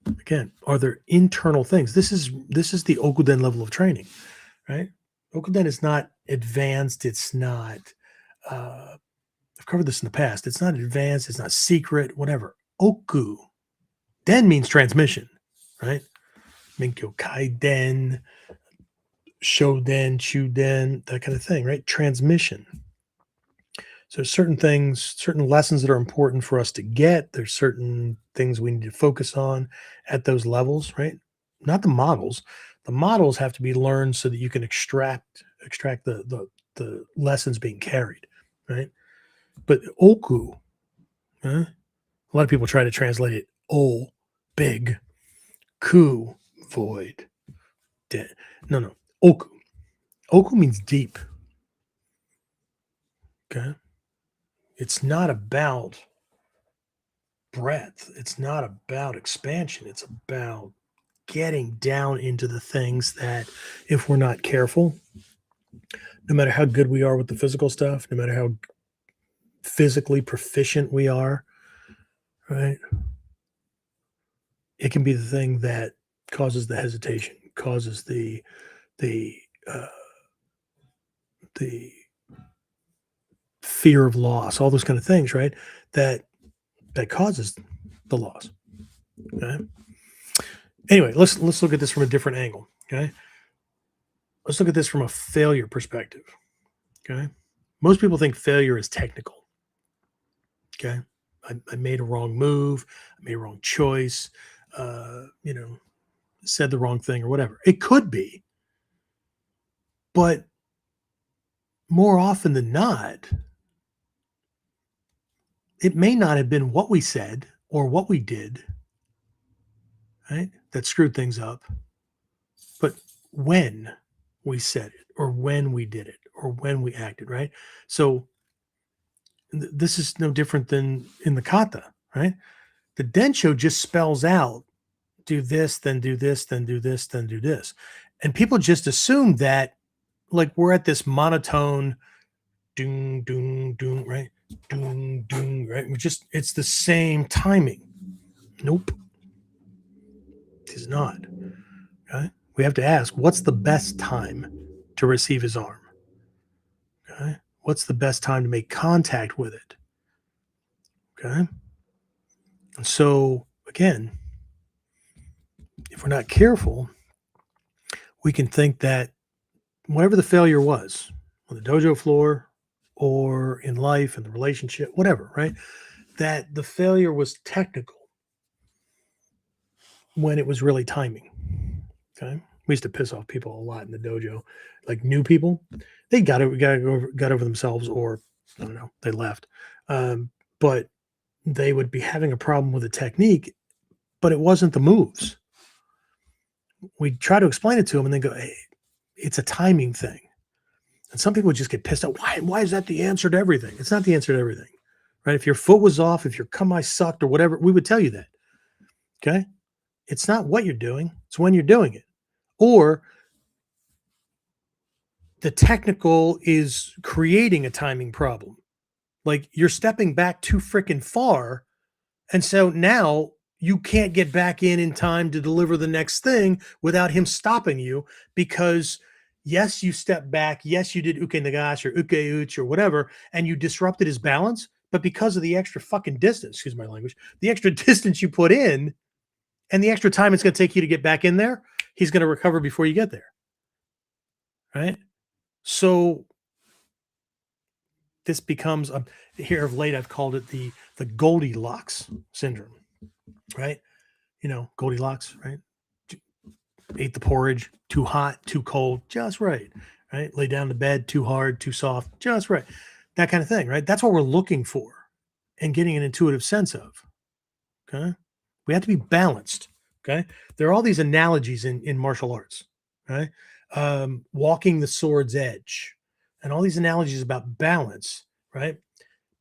Again, are there internal things? This is the Okuden level of training, right? Okuden is not advanced. It's not I've covered this in the past. It's not advanced. It's not secret, whatever. Oku. Den means transmission, right? Minkyo Kaiden, Shoden, Chuden, that kind of thing, right? Transmission. So certain things, certain lessons that are important for us to get. There's certain things we need to focus on at those levels, right? Not the models. The models have to be learned so that you can extract the lessons being carried, right? But oku, a lot of people try to translate it big, ku, void, dead. No, oku. Oku means deep. Okay. It's not about breadth. It's not about expansion. It's about getting down into the things that, if we're not careful, no matter how good we are with the physical stuff, no matter how physically proficient we are, right? It can be the thing that causes the hesitation, causes the uh, the fear of loss, all those kind of things, right? That causes the loss. Okay. Anyway, let's look at this from a different angle. Okay. Let's look at this from a failure perspective. Okay. Most people think failure is technical. Okay. I made a wrong move. I made a wrong choice. Said the wrong thing or whatever. It could be, but more often than not, it may not have been what we said or what we did, right, that screwed things up, but when we said it or when we did it or when we acted, right? So this is no different than in the kata, right? The densho just spells out, do this, then do this, then do this, then do this. And people just assume that, like, we're at this monotone doom, doom, doom, right? Doom, doom, right? It's the same timing. Nope. It is not. Okay. We have to ask, what's the best time to receive his arm? Okay. What's the best time to make contact with it? Okay. And so, again, if we're not careful, we can think that whatever the failure was on the dojo floor or in life and the relationship, whatever, right? That the failure was technical when it was really timing. Okay. We used to piss off people a lot in the dojo, like new people. They got over themselves, or I don't know, they left. But they would be having a problem with the technique, but it wasn't the moves. We'd try to explain it to them and then go, hey, it's a timing thing. And some people would just get pissed off. Why is that the answer to everything? It's not the answer to everything, right? If your foot was off, if your kamae sucked or whatever, we would tell you that. Okay. It's not what you're doing. It's when you're doing it. Or the technical is creating a timing problem. Like you're stepping back too freaking far. And so now you can't get back in time to deliver the next thing without him stopping you because yes, you stepped back. Yes, you did uke nagashi or uke uch or whatever, and you disrupted his balance. But because of the extra fucking distance, excuse my language, the extra distance you put in and the extra time it's going to take you to get back in there, he's going to recover before you get there. Right? So this becomes here of late, I've called it the Goldilocks syndrome, right? Goldilocks, right? Ate the porridge, too hot, too cold, just right, right? Lay down the bed, too hard, too soft, just right. That kind of thing, right? That's what we're looking for and getting an intuitive sense of, okay? We have to be balanced, okay? There are all these analogies in martial arts, right? Walking the sword's edge and all these analogies about balance, right?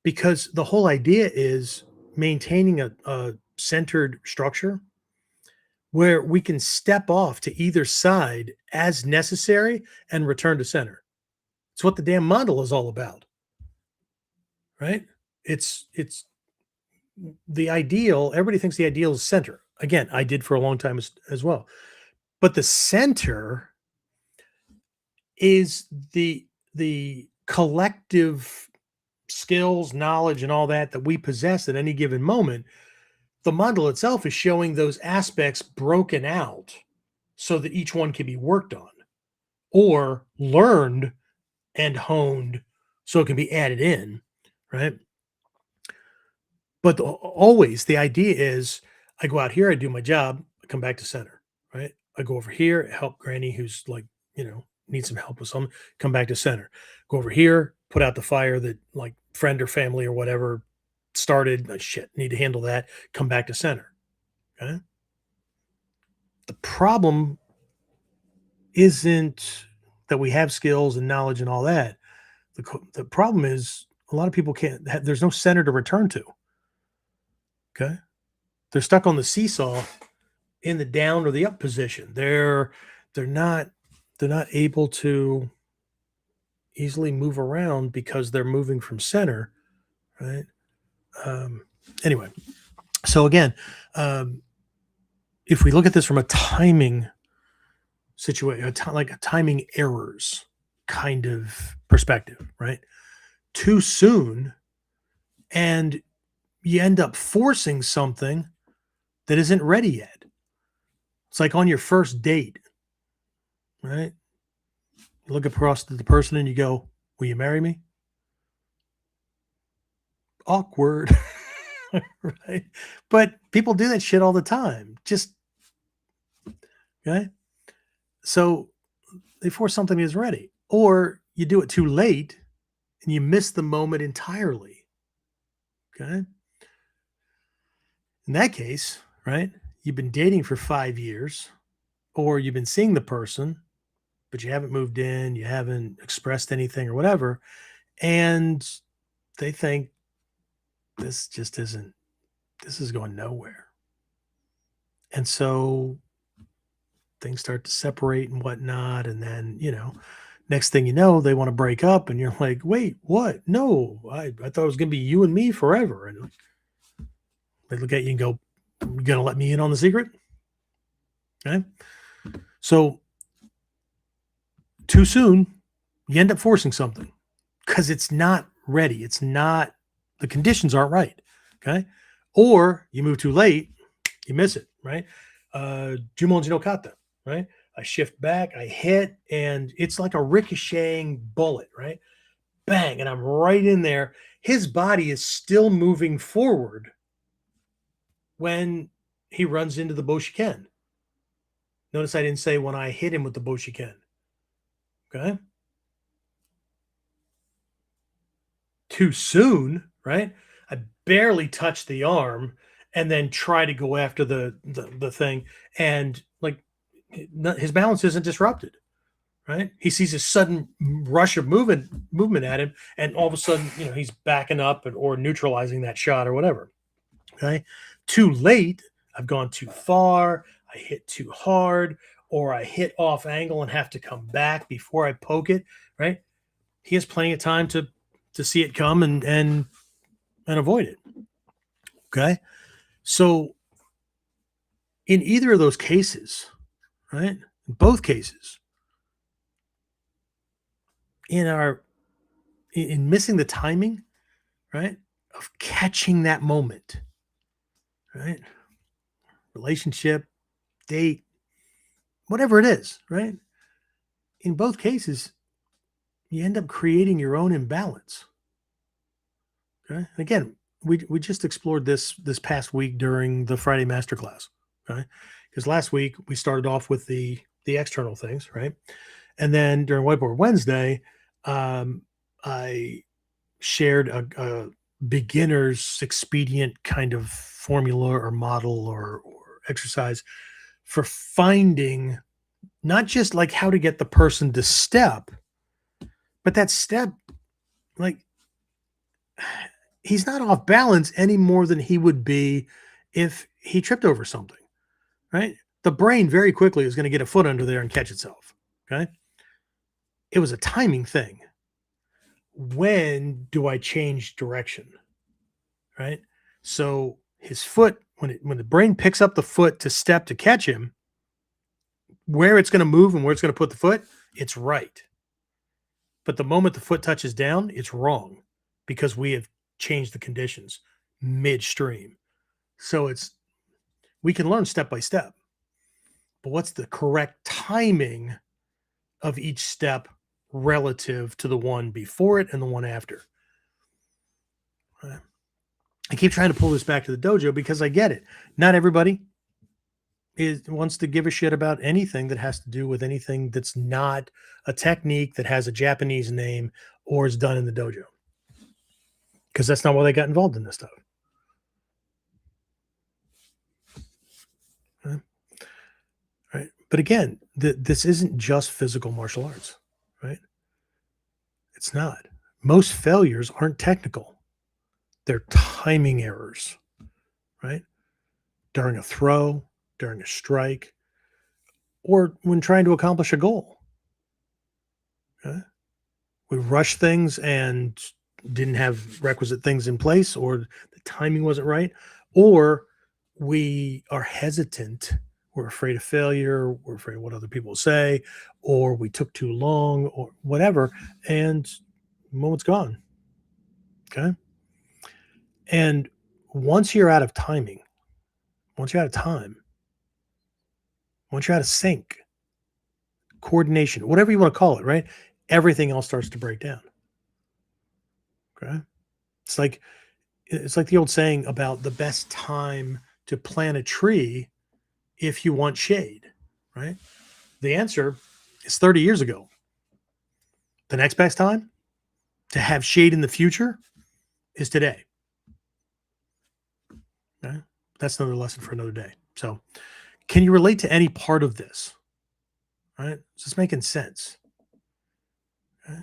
Because the whole idea is maintaining a centered structure where we can step off to either side as necessary and return to center. It's what the damn model is all about, right? It's the ideal. Everybody thinks the ideal is center. Again, I did for a long time as well. But the center is the collective skills, knowledge, and all that we possess at any given moment, the model itself is showing those aspects broken out so that each one can be worked on or learned and honed so it can be added in, right? But always the idea is I go out here, I do my job, I come back to center, right? I go over here, help Granny who's like, needs some help with something, come back to center. Go over here, put out the fire that like friend or family or whatever started. Shit, need to handle that. Come back to center. Okay. The problem isn't that we have skills and knowledge and all that. The problem is a lot of people there's no center to return to. Okay. They're stuck on the seesaw in the down or the up position. They're not able to easily move around because they're moving from center, right? Anyway, so again, if we look at this from a timing situation, like a timing errors kind of perspective, right? Too soon, and you end up forcing something that isn't ready yet. It's like on your first date, right? You look across at the person and you go, "Will you marry me?" Awkward, right? But people do that shit all the time. Just okay. So they force something that is ready, or you do it too late and you miss the moment entirely. Okay. In that case, right? You've been dating for 5 years, or you've been seeing the person, but you haven't moved in, you haven't expressed anything or whatever, and they think this is going nowhere. And so things start to separate and whatnot. And then, next thing you know, they want to break up and you're like, wait, what? No, I thought it was going to be you and me forever. And they look at you and go, you going to let me in on the secret? Okay. So too soon, you end up forcing something because it's not ready. The conditions aren't right. Okay. Or you move too late, you miss it, right? Jumonji no kata, right? I shift back, I hit, and it's like a ricocheting bullet, right? Bang, and I'm right in there. His body is still moving forward when he runs into the Boshiken. Notice I didn't say when I hit him with the Boshiken. Okay? Too soon, right? I barely touch the arm and then try to go after the thing, and like his balance isn't disrupted, right? He sees a sudden rush of movement at him, and all of a sudden, he's backing up or neutralizing that shot or whatever. Okay, too late. I've gone too far. I hit too hard, or I hit off angle and have to come back before I poke it. Right? He has plenty of time to see it come and avoid it. Okay, so in either of those cases, right? In both cases, in missing the timing, right, of catching that moment, right? Relationship, date, whatever it is, right? In both cases, you end up creating your own imbalance. Okay. And again, we just explored this past week during the Friday masterclass. Okay. Because last week we started off with the external things, right? And then during Whiteboard Wednesday, I shared a beginner's expedient kind of formula or model or exercise for finding not just like how to get the person to step, but that step, like he's not off balance any more than he would be if he tripped over something, right? The brain very quickly is going to get a foot under there and catch itself. Okay. It was a timing thing. When do I change direction? Right. So his foot, when the brain picks up the foot to step to catch him, where it's going to move and where it's going to put the foot, it's right. But the moment the foot touches down, it's wrong because we have changed the conditions midstream. So we can learn step by step, but what's the correct timing of each step relative to the one before it and the one after? I keep trying to pull this back to the dojo because I get it. Not everybody wants to give a shit about anything that has to do with anything that's not a technique that has a Japanese name or is done in the dojo, because that's not why they got involved in this stuff. Right. But again, this isn't just physical martial arts, right? It's not. Most failures aren't technical. They're timing errors, right? During a throw, during a strike, or when trying to accomplish a goal. Okay? We rush things and didn't have requisite things in place, or the timing wasn't right, or we are hesitant. We're afraid of failure. We're afraid of what other people will say, or we took too long, or whatever, and the moment's gone. Okay. And once you're out of timing, once you're out of time, once you're out of sync, coordination, whatever you want to call it, right? Everything else starts to break down. Okay. It's like the old saying about the best time to plant a tree if you want shade, right? The answer is 30 years ago. The next best time to have shade in the future is today. Okay? That's another lesson for another day. So, can you relate to any part of this? Right? Is this making sense? Okay.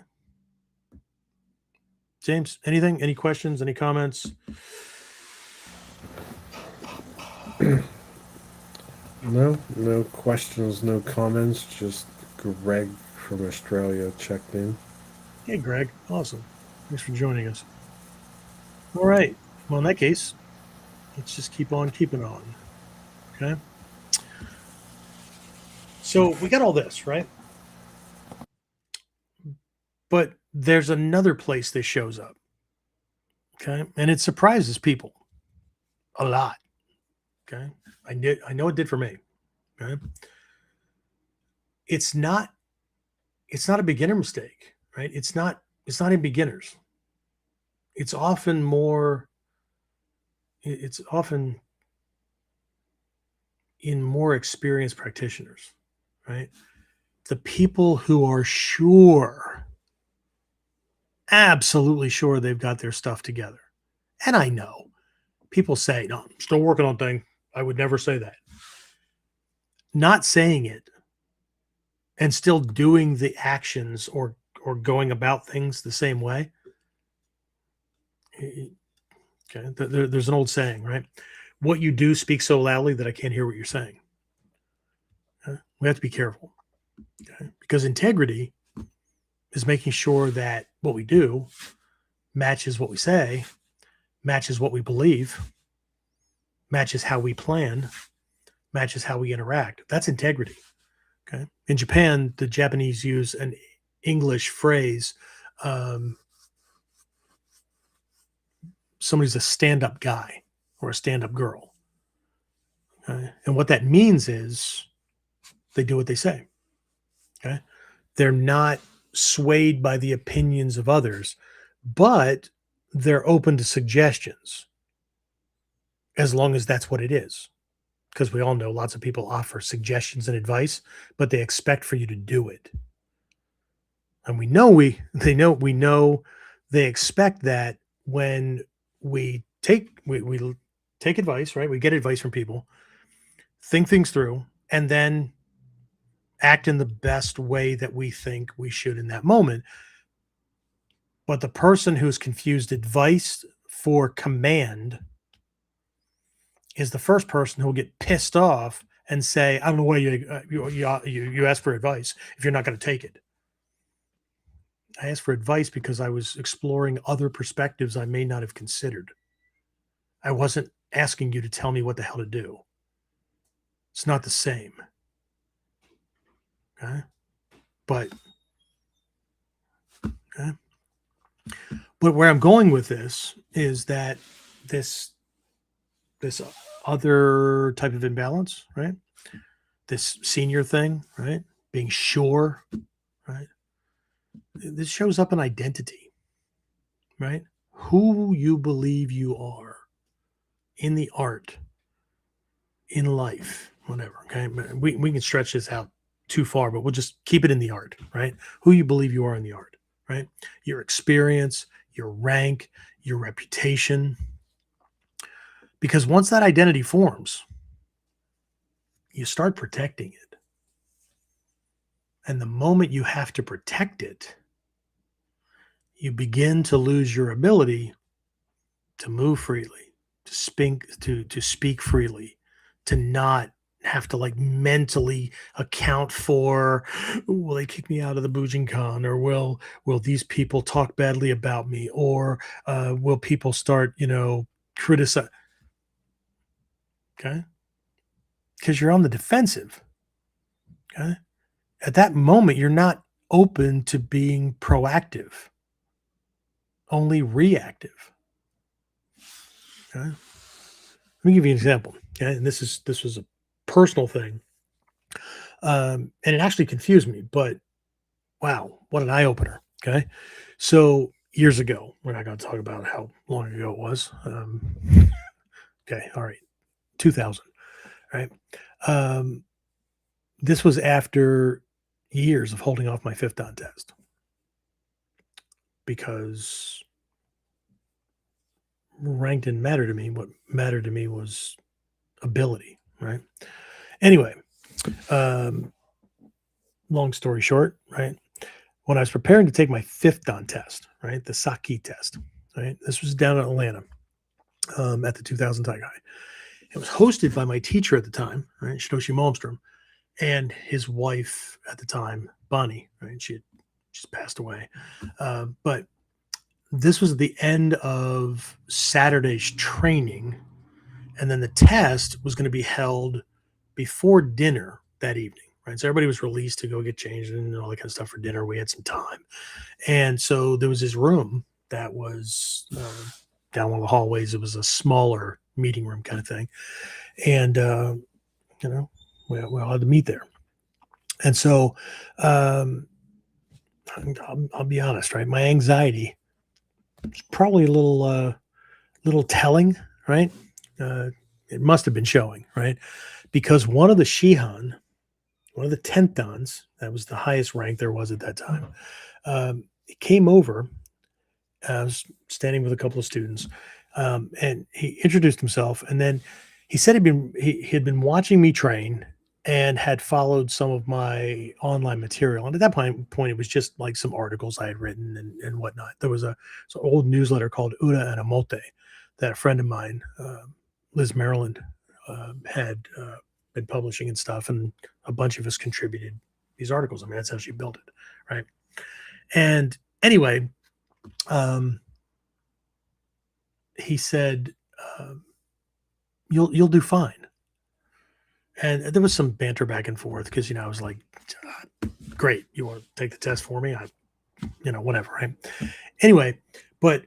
James, anything? Any questions? Any comments? No questions, no comments. Just Greg from Australia checked in. Hey, Greg. Awesome. Thanks for joining us. All right. Well, in that case, let's just keep on keeping on. Okay. So we got all this, right? But there's another place this shows up. Okay. And it surprises people a lot. Okay. I know it did for me. Okay. It's not a beginner mistake, right? It's not in beginners. It's often in more experienced practitioners, right? The people who are sure, absolutely sure they've got their stuff together. And I know people say, no, I'm still working on things. I would never say that. Not saying it and still doing the actions or going about things the same way. Okay. There's an old saying, right? What you do speaks so loudly that I can't hear what you're saying. We have to be careful. Okay? Because integrity is making sure that what we do matches what we say, matches what we believe, matches how we plan, matches how we interact. That's integrity. Okay. In Japan, the Japanese use an English phrase. Somebody's a stand-up guy or a stand-up girl. Okay? And what that means is they do what they say. Okay. They're not swayed by the opinions of others, but they're open to suggestions as long as that's what it is. Because we all know lots of people offer suggestions and advice, but they expect for you to do it. And we know they expect that when we take advice, right? We get advice from people, think things through, and then act in the best way that we think we should in that moment. But the person who's confused advice for command is the first person who will get pissed off and say, I don't know why you asked for advice if you're not going to take it. I asked for advice because I was exploring other perspectives I may not have considered. I wasn't asking you to tell me what the hell to do. It's not the same. Okay. But But where I'm going with this is that this other type of imbalance, right? This senior thing, right? Being sure, right? This shows up in identity, right? Who you believe you are in the art, in life, whatever. Okay. We can stretch this out too far, but we'll just keep it in the art, right? Who you believe you are in the art, right? Your experience, your rank, your reputation. Because once that identity forms, you start protecting it. And the moment you have to protect it, you begin to lose your ability to move freely, to speak freely, to not have to like mentally account for, will they kick me out of the Bujinkan, or will these people talk badly about me, or will people start criticize? Okay, because you're on the defensive. Okay, at that moment you're not open to being proactive, only reactive. Okay. Let me give you an example. Okay, and this was a personal thing, and it actually confused me. But wow, what an eye opener. Okay, so years ago, we're not going to talk about how long ago it was. Okay, all right, 2000. Right. Um, this was after years of holding off my fifth Dan test because rank didn't matter to me. What mattered to me was ability. Right. Anyway, long story short, right? When I was preparing to take my fifth Dan test, right, the Saki test, right, this was down in Atlanta at the 2000 Taigai. It was hosted by my teacher at the time, right, Shitoshi Malmstrom, and his wife at the time, Bonnie, right? She had just passed away. But this was the end of Saturday's training, and then the test was going to be held before dinner that evening. Right. So everybody was released to go get changed and all that kind of stuff for dinner. We had some time. And so there was this room that was down one of the hallways. It was a smaller meeting room kind of thing. And, we all had to meet there. And so I'll be honest, right? My anxiety was probably a little telling, right? It must have been showing, right? Because one of the Shihan, one of the 10th Dans, that was the highest rank there was at that time, he came over. I was standing with a couple of students, and he introduced himself. And then he said he had been watching me train and had followed some of my online material. And at that point, it was just like some articles I had written and whatnot. There was an old newsletter called Uda and Amote that a friend of mine, Liz Maryland, had been publishing and stuff, and a bunch of us contributed these articles. I mean, that's how she built it, right? And anyway, he said, "You'll do fine." And there was some banter back and forth because I was like, "Great, you want to take the test for me?" Whatever, right? Anyway, but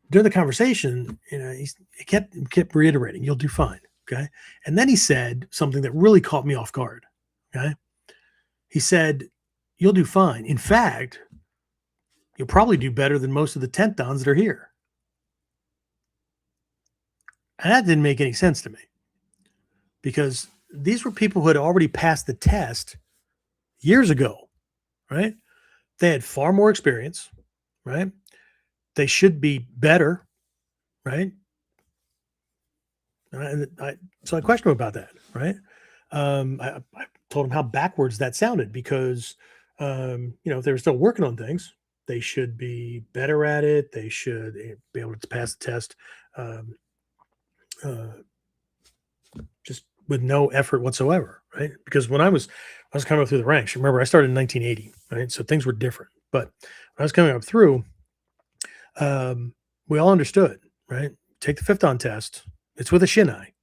during the conversation, he kept reiterating, "You'll do fine." Okay. And then he said something that really caught me off guard. Okay. He said, "You'll do fine. In fact, you'll probably do better than most of the 10th Dans that are here." And that didn't make any sense to me because these were people who had already passed the test years ago, right? They had far more experience, right? They should be better, right? So I questioned him about that, right? I told him how backwards that sounded because, if they were still working on things, they should be better at it. They should be able to pass the test just with no effort whatsoever, right? Because when I was coming up through the ranks, remember I started in 1980, right? So things were different. But when I was coming up through, we all understood, right? Take the fifth Dan test. It's with a shinai,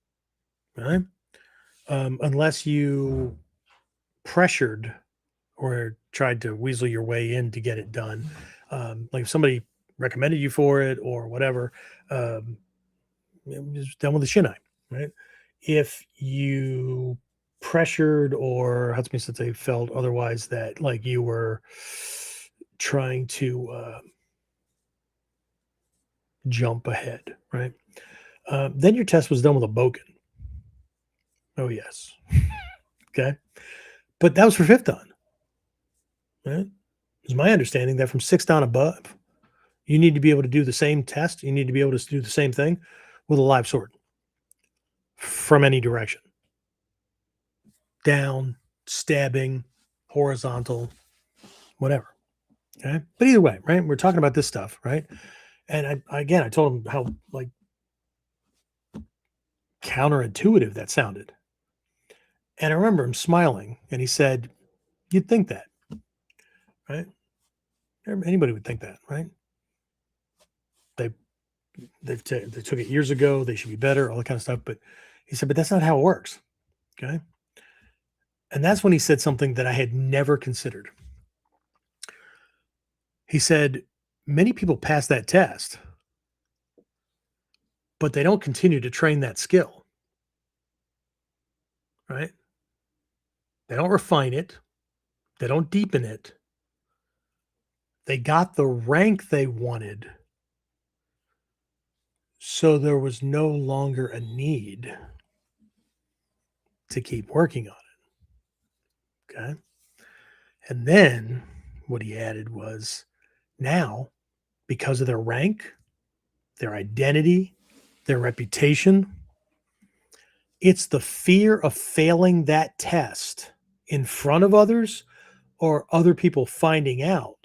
right? Unless you pressured or tried to weasel your way in to get it done. Like if somebody recommended you for it or whatever, just done with the shinai, right? If you pressured or how to say felt otherwise that like you were trying to jump ahead, right? Then your test was done with a boken. Oh yes, okay, but that was for fifth dan, right? It's my understanding that from sixth dan above, you need to be able to do the same test. You need to be able to do the same thing with a live sword from any direction. Down, stabbing, horizontal, whatever. Okay. But either way, right? We're talking about this stuff, right? And I told him how like counterintuitive that sounded. And I remember him smiling and he said, you'd think that, right? Anybody would think that, right? They took it years ago. They should be better, all that kind of stuff. But he said, but that's not how it works. Okay. And that's when he said something that I had never considered. He said, many people pass that test, but they don't continue to train that skill. Right? They don't refine it. They don't deepen it. They got the rank they wanted. So there was no longer a need to keep working on it. Okay. And then what he added was now, because of their rank, their identity, their reputation, it's the fear of failing that test in front of others or other people finding out,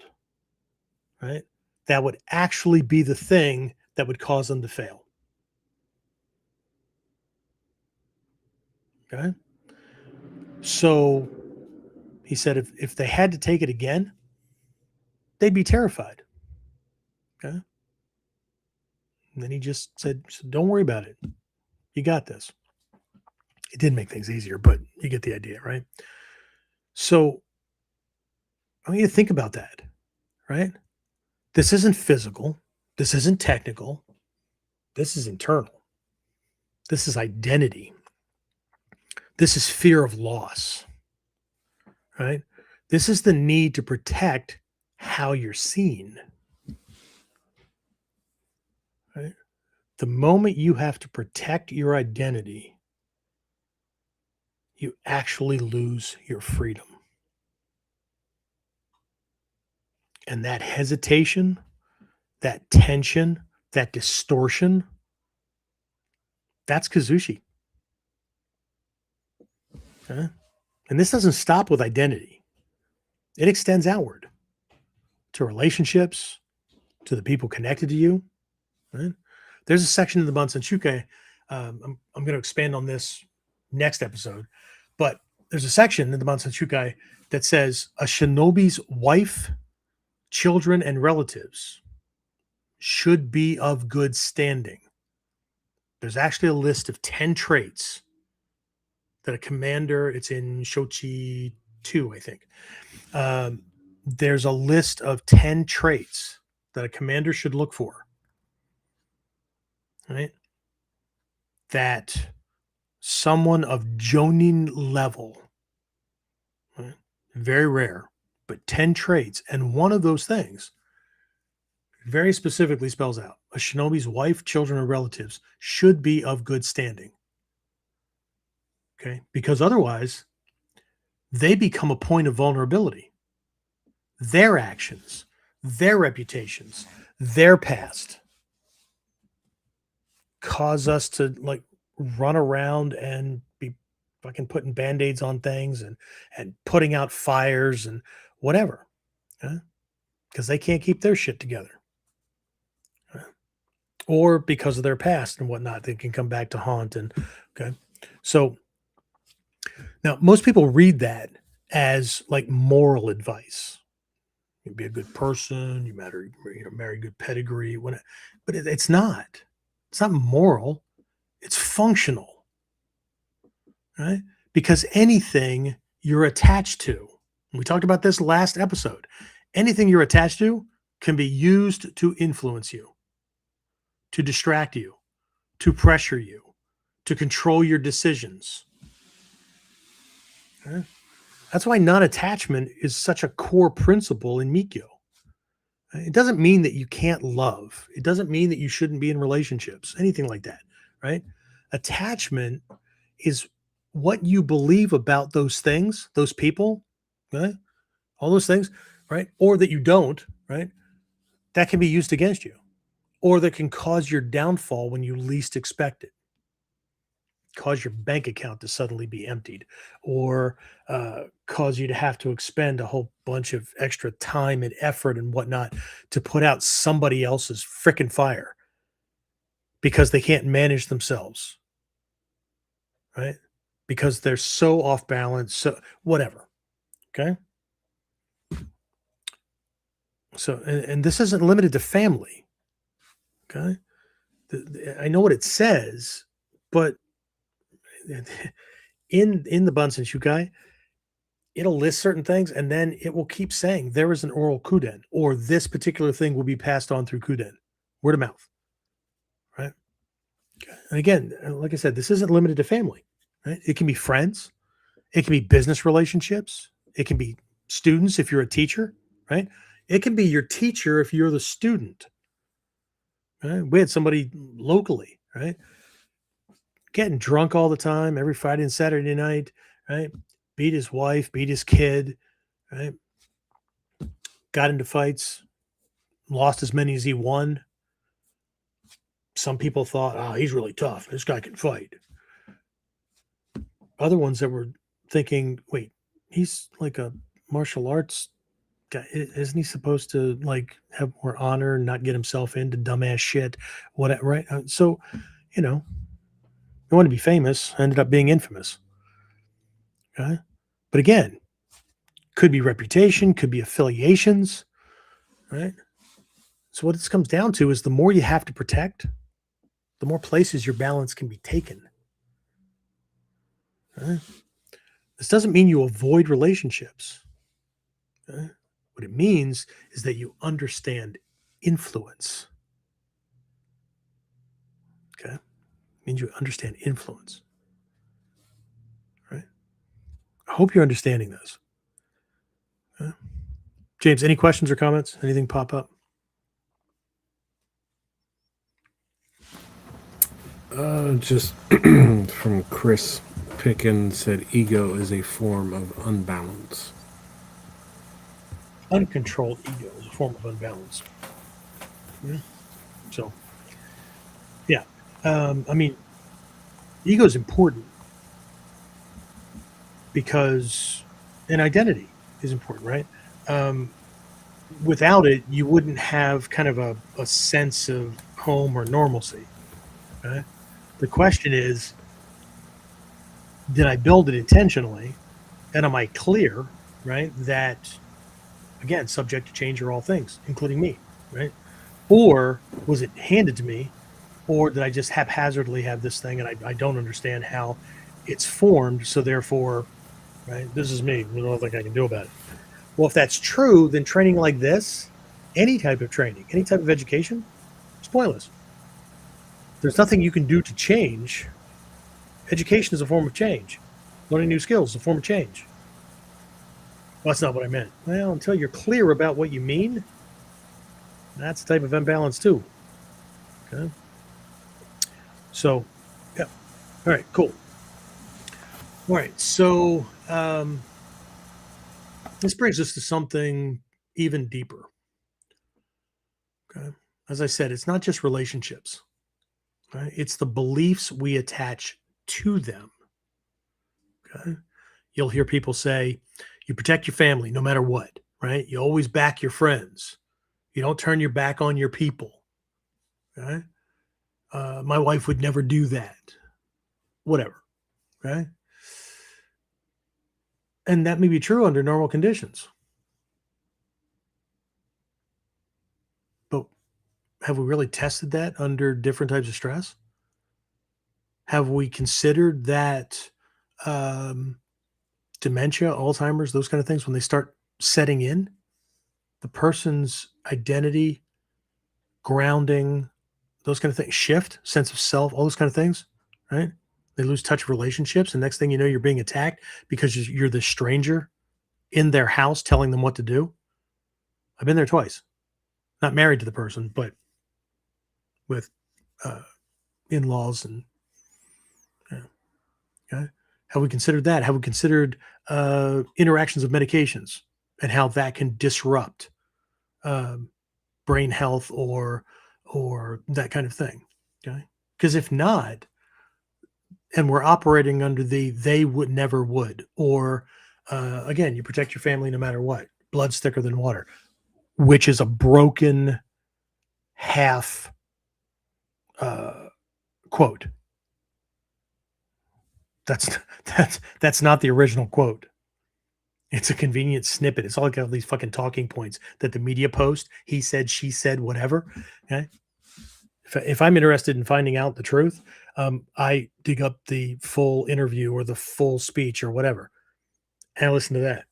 right? That would actually be the thing that would cause them to fail. Okay. So he said if they had to take it again, they'd be terrified. Okay. And then he just said, don't worry about it. You got this. It did make things easier, but you get the idea, right? So I want you to think about that, right? This isn't physical. This isn't technical. This is internal. This is identity. This is fear of loss, right? This is the need to protect how you're seen, right? The moment you have to protect your identity, you actually lose your freedom. And that hesitation, that tension, that distortion, that's Kuzushi. Okay? And this doesn't stop with identity. It extends outward to relationships, to the people connected to you. Right? There's a section in the Bansen Shukai. I'm going to expand on this next episode, but there's a section in the Bansen Shukai that says a shinobi's wife, children, and relatives should be of good standing. There's actually a list of 10 traits that a commander, it's in Shochi 2, I think. There's a list of 10 traits that a commander should look for. Right? That someone of Jonin level, right? Very rare, but 10 traits. And one of those things very specifically spells out a shinobi's wife, children, or relatives should be of good standing. Okay? Because otherwise, they become a point of vulnerability. Their actions, their reputations, their past cause us to like run around and be fucking putting band-aids on things and putting out fires and whatever. Because they can't keep their shit together. Or because of their past and whatnot, they can come back to haunt. And okay. So now most people read that as like moral advice. You be a good person, you marry good pedigree, but it's not. It's not moral. It's functional, right? Because anything you're attached to, and we talked about this last episode, anything you're attached to can be used to influence you, to distract you, to pressure you, to control your decisions. Okay? That's why non-attachment is such a core principle in Mikyo. It doesn't mean that you can't love. It doesn't mean that you shouldn't be in relationships, anything like that, right? Attachment is what you believe about those things, those people, right? All those things, right? Or that you don't, right? That can be used against you, or that can cause your downfall when you least expect it, cause your bank account to suddenly be emptied, or cause you to have to expend a whole bunch of extra time and effort and whatnot to put out somebody else's freaking fire because they can't manage themselves, right? Because they're so off balance, so whatever. Okay. So, and this isn't limited to family. Okay. I know what it says, but in the Bunsen Shukai, it'll list certain things and then it will keep saying there is an oral kuden, or this particular thing will be passed on through kuden, word of mouth. Right. And again, like I said, this isn't limited to family, right? It can be friends, it can be business relationships, it can be students if you're a teacher, right? It can be your teacher if you're the student. Right? We had somebody locally, right? Getting drunk all the time, every Friday and Saturday night, right? Beat his wife, beat his kid, right? Got into fights, lost as many as he won. Some people thought, oh, he's really tough. This guy can fight. Other ones that were thinking, wait, he's like a martial arts guy. Isn't he supposed to like have more honor and not get himself into dumbass shit? What, right? So, you know, he wanted to be famous, ended up being infamous. Okay. But again, could be reputation, could be affiliations, right? So what this comes down to is the more you have to protect, the more places your balance can be taken. Right? This doesn't mean you avoid relationships. Okay? What it means is that you understand influence. Okay? It means you understand influence. Right? I hope you're understanding this. Okay? James, any questions or comments? Anything pop up? Just from Chris Pickens said ego is a form of unbalance. Uncontrolled ego is a form of unbalance. Yeah. So, yeah. I mean, ego is important because an identity is important, right? Without it, you wouldn't have kind of a sense of home or normalcy. Right? The question is, did I build it intentionally? And am I clear, right, that, again, subject to change are all things, including me, right? Or was it handed to me, or did I just haphazardly have this thing and I don't understand how it's formed, so therefore, right, this is me. There's nothing I can do about it. Well, if that's true, then training like this, any type of training, any type of education, is pointless. There's nothing you can do to change. Education is a form of change. Learning new skills is a form of change. Well, that's not what I meant. Well, until you're clear about what you mean, that's a type of imbalance too. Okay. So, yeah. All right, cool. All right, so this brings us to something even deeper. Okay. As I said, it's not just relationships. Right? It's the beliefs we attach to them. Okay. You'll hear people say, you protect your family no matter what, right? You always back your friends. You don't turn your back on your people. Okay. My wife would never do that. Whatever. Okay. And that may be true under normal conditions. But have we really tested that under different types of stress? Have we considered that dementia, Alzheimer's, those kind of things, when they start setting in, the person's identity, grounding, those kind of things, shift, sense of self, all those kind of things, right? They lose touch of relationships, and next thing you know, you're being attacked because you're the stranger in their house telling them what to do. I've been there twice. Not married to the person, but with in-laws and okay. Have we considered that? Have we considered interactions of medications and how that can disrupt brain health or that kind of thing? Okay, because if not, and we're operating under the they would never would, or again, you protect your family no matter what. Blood's thicker than water, which is a broken half quote. That's not the original quote. It's a convenient snippet. It's all like all these fucking talking points that the media post. He said, she said, whatever. Okay. If I'm interested in finding out the truth, I dig up the full interview or the full speech or whatever, and I listen to that,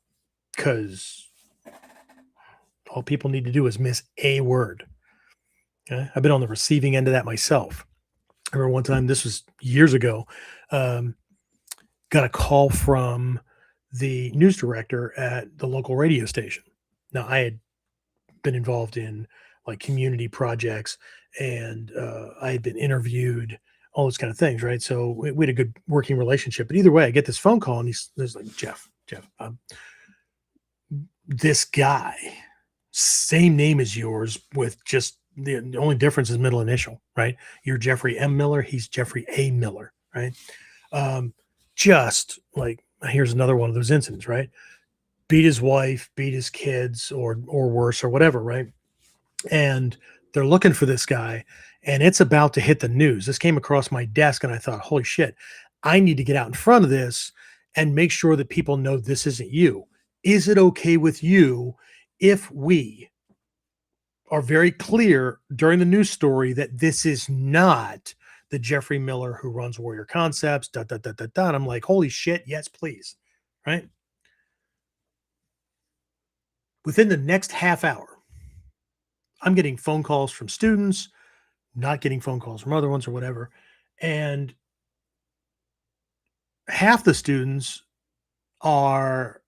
because all people need to do is miss a word. Okay? I've been on the receiving end of that myself. I remember one time, this was years ago, got a call from the news director at the local radio station. Now, I had been involved in like community projects, and I had been interviewed, all those kind of things, right? So we had a good working relationship. But either way, I get this phone call, and he's like, Jeff, this guy, same name as yours, with just the only difference is middle initial, right? You're Jeffrey M. Miller, he's Jeffrey A. Miller, right? Just like, here's another one of those incidents, right? Beat his wife, beat his kids, or worse, or whatever, right? And they're looking for this guy, and it's about to hit the news. This came across my desk, and I thought, holy shit, I need to get out in front of this and make sure that people know this isn't you. Is it okay with you if we are very clear during the news story that this is not the Jeffrey Miller who runs Warrior Concepts, And I'm like, holy shit, yes, please. Right? Within the next half hour, I'm getting phone calls from students, not getting phone calls from other ones or whatever. And half the students are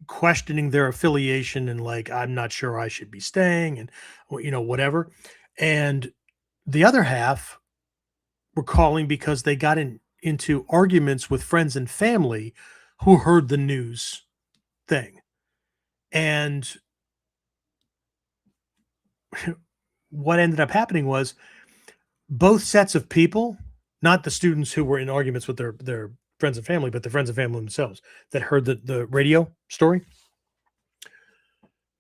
questioning their affiliation and like, I'm not sure I should be staying, and whatever. And the other half were calling because they got into arguments with friends and family who heard the news thing. And what ended up happening was both sets of people, not the students who were in arguments with their friends and family, but the friends and family themselves that heard the radio story,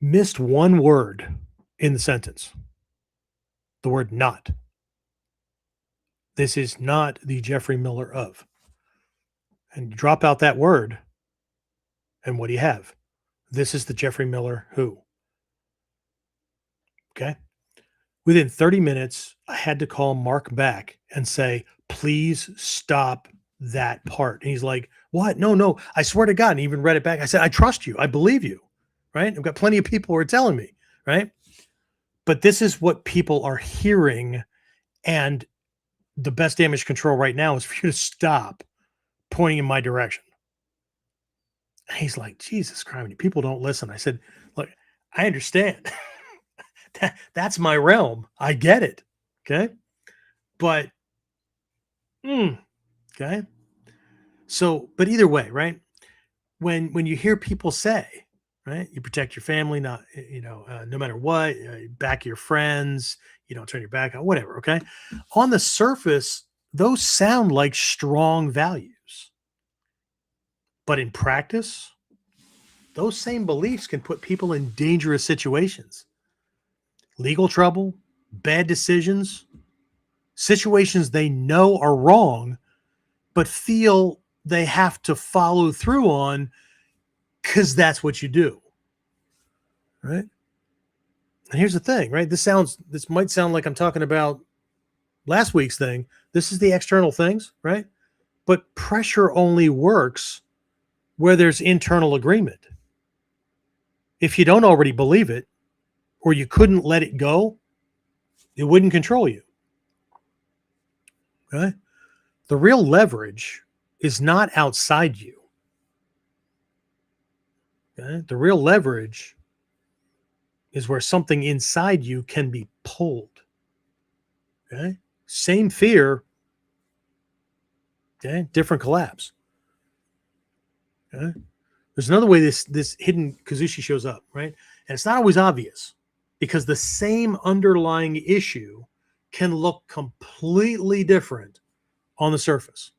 missed one word in the sentence. The word not. This is not the Jeffrey Miller of. And you drop out that word, and what do you have? This is the Jeffrey Miller who. Okay. Within 30 minutes, I had to call Mark back and say, please stop that part. And he's like, what? No, I swear to God. And he even read it back. I said, I trust you. I believe you. Right. I've got plenty of people who are telling me. Right. But this is what people are hearing. And the best damage control right now is for you to stop pointing in my direction. And he's like, Jesus Christ, people don't listen. I said, look, I understand. That's my realm. I get it. Okay. But, okay. So, but either way, right? When you hear people say, right, you protect your family, not, no matter what, back your friends, you don't turn your back on, whatever. Okay. On the surface, those sound like strong values, but in practice, those same beliefs can put people in dangerous situations. Legal trouble, bad decisions, situations they know are wrong, but feel they have to follow through on because that's what you do. Right? And here's the thing, right? This might sound like I'm talking about last week's thing. This is the external things, right? But pressure only works where there's internal agreement. If you don't already believe it, or you couldn't let it go, it wouldn't control you. Okay? The real leverage is not outside you. Okay? The real leverage is where something inside you can be pulled. Okay? Same fear, okay? Different collapse. Okay? There's another way this hidden Kuzushi shows up, right? And it's not always obvious because the same underlying issue can look completely different on the surface.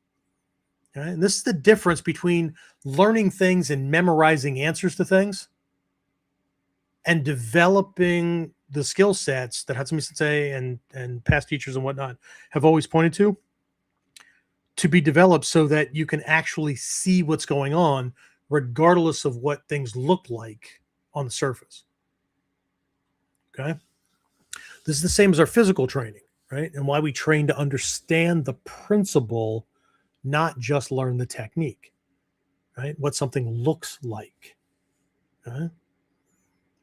Okay? And this is the difference between learning things and memorizing answers to things and developing the skill sets that Hatsumi Sensei and past teachers and whatnot have always pointed to be developed so that you can actually see what's going on regardless of what things look like on the surface. Okay? This is the same as our physical training, right? And why we train to understand the principle, not just learn the technique, right? What something looks like. Okay?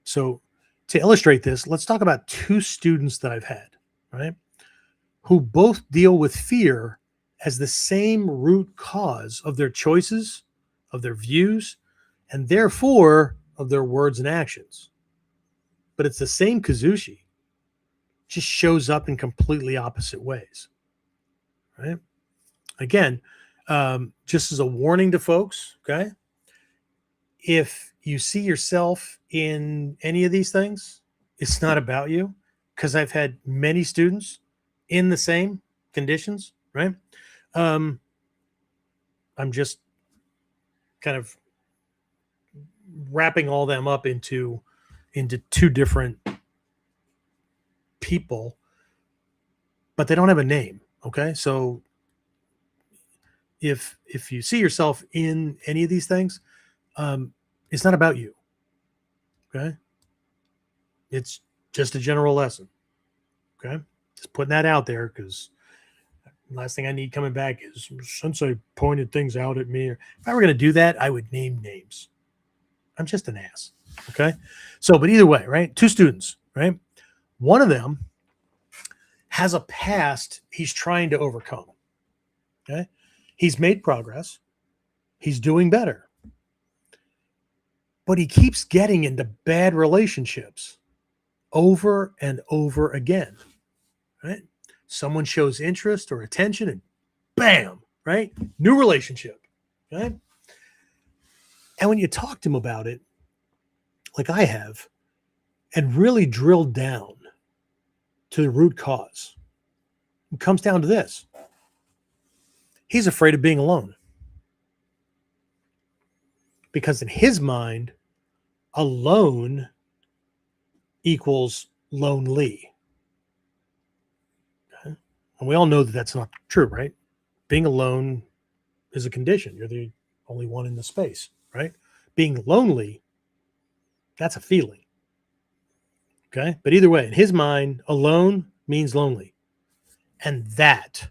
So to illustrate this, let's talk about two students that I've had, right? Who both deal with fear as the same root cause of their choices, of their views, and therefore of their words and actions. But it's the same Kuzushi, just shows up in completely opposite ways, right? Again, just as a warning to folks, okay? If you see yourself in any of these things, it's not about you, because I've had many students in the same conditions, right? I'm just kind of wrapping all them up into two different people, but they don't have a name. Okay. So if you see yourself in any of these things, it's not about you. Okay. It's just a general lesson. Okay. Just putting that out there, because last thing I need coming back is Sensei pointed things out at me. If I were going to do that, I would name names. I'm just an ass. Okay. So, but either way, right? Two students, right? One of them has a past he's trying to overcome. Okay. He's made progress. He's doing better. But he keeps getting into bad relationships over and over again. Right? Someone shows interest or attention and bam, right? New relationship. Okay. And when you talk to him about it, like I have, and really drill down to the root cause, it comes down to this. He's afraid of being alone. Because in his mind, alone equals lonely. Okay? And we all know that that's not true, right? Being alone is a condition. You're the only one in the space, right? Being lonely, that's a feeling. Okay. But either way, in his mind, alone means lonely. And that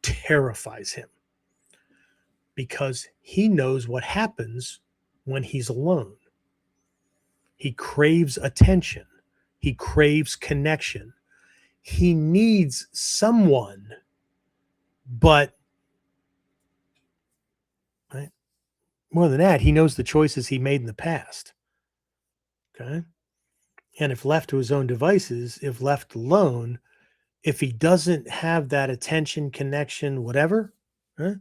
terrifies him because he knows what happens when he's alone. He craves attention. He craves connection. He needs someone, but right, more than that, he knows the choices he made in the past. Okay. And if left to his own devices, if left alone, if he doesn't have that attention, connection, whatever, huh,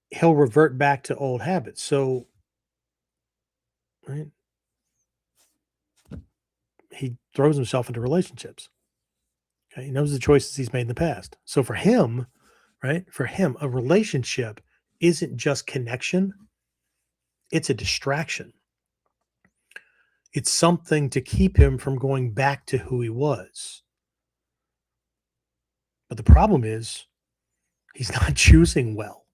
he'll revert back to old habits. So, right, he throws himself into relationships. Okay, he knows the choices he's made in the past. So for him, right, a relationship isn't just connection; it's a distraction. It's something to keep him from going back to who he was. But the problem is he's not choosing well.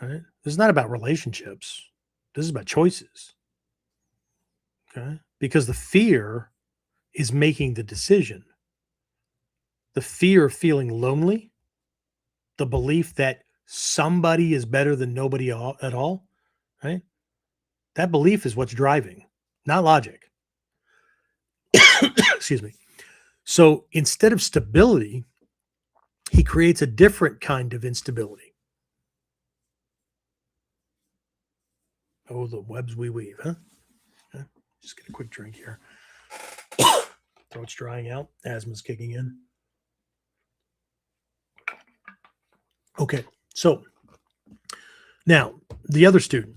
Right? This is not about relationships. This is about choices. Okay? Because the fear is making the decision. The fear of feeling lonely, the belief that somebody is better than nobody at all, right? That belief is what's driving, not logic. Excuse me. So instead of stability, he creates a different kind of instability. Oh, the webs we weave, huh? Okay. Just get a quick drink here. Throat's drying out. Asthma's kicking in. Okay. So now the other student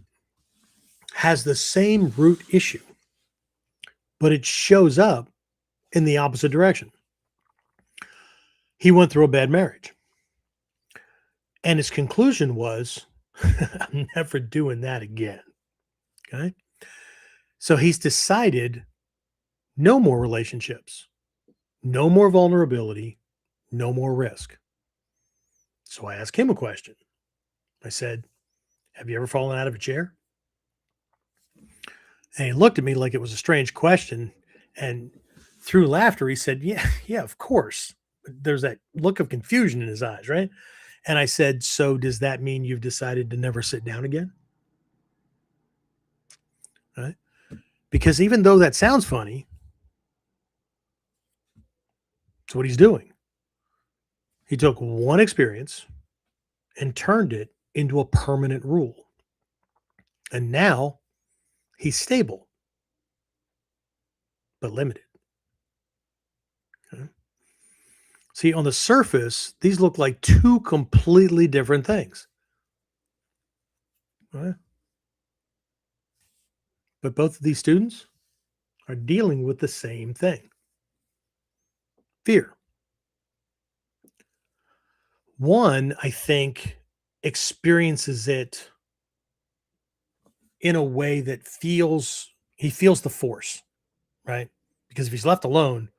has the same root issue, but it shows up in the opposite direction. He went through a bad marriage. And his conclusion was, I'm never doing that again. Okay. So he's decided no more relationships, no more vulnerability, no more risk. So I asked him a question. I said, have you ever fallen out of a chair? And he looked at me like it was a strange question. And through laughter, he said, yeah, of course. There's that look of confusion in his eyes, right? And I said, so does that mean you've decided to never sit down again? Right? Because even though that sounds funny, it's what he's doing. He took one experience and turned it into a permanent rule. And now he's stable, but limited. Okay. See, on the surface, these look like two completely different things. Right? But both of these students are dealing with the same thing. Fear. One, I think, experiences it in a way that he feels the force, right? Because if he's left alone,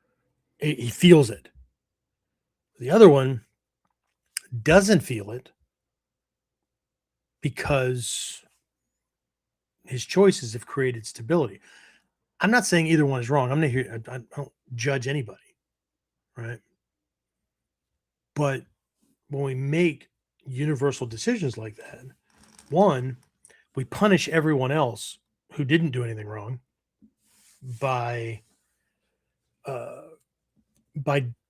he feels it. The other one doesn't feel it because his choices have created stability. I'm not saying either one is wrong. I'm not here. I don't judge anybody, right? But when we make universal decisions like that, one, we punish everyone else who didn't do anything wrong by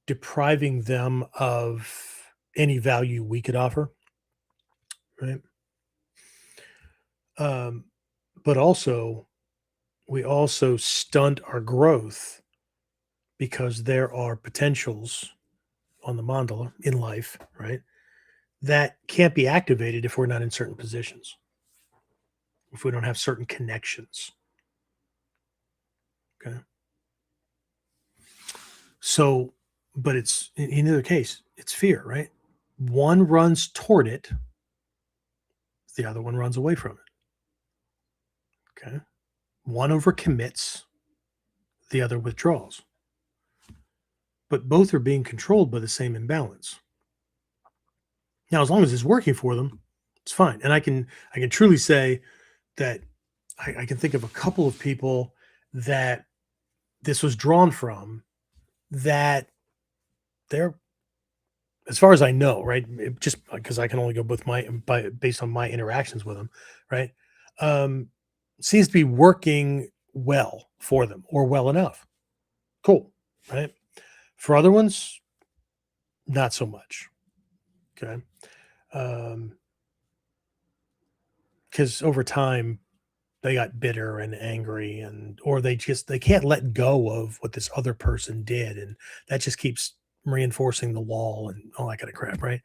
depriving them of any value we could offer, right? But also, we also stunt our growth because there are potentials on the mandala in life, right, that can't be activated if we're not in certain positions, if we don't have certain connections. Okay. So, but it's in either case, it's fear, right? One runs toward it, the other one runs away from it. Okay. One overcommits, the other withdraws. But both are being controlled by the same imbalance. Now, as long as it's working for them, it's fine. And I can truly say that I can think of a couple of people that this was drawn from, that they're, as far as I know, right? Just because I can only go with based on my interactions with them, right? Seems to be working well for them, or well enough. Cool, right? For other ones, not so much. Okay. Because over time they got bitter and angry, or they can't let go of what this other person did, and that just keeps reinforcing the wall and all that kind of crap, right?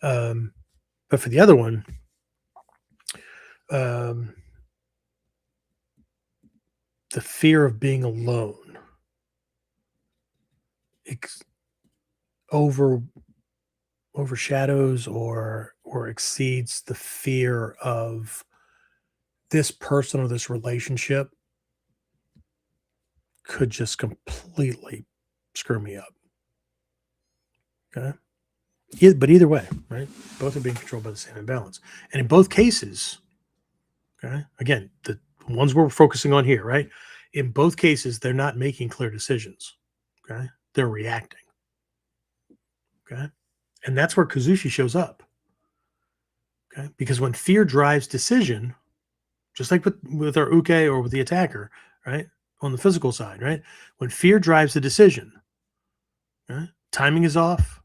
But for the other one, the fear of being alone overshadows or exceeds the fear of this person or this relationship could just completely screw me up. Okay. But either way, right? Both are being controlled by the same imbalance. And in both cases, okay, again, the ones we're focusing on here, right? In both cases, they're not making clear decisions. Okay. They're reacting. Okay. And that's where Kuzushi shows up. Okay. Because when fear drives decision, just like with our uke or with the attacker, right? on the physical side, right? When fear drives the decision, right? Timing is off,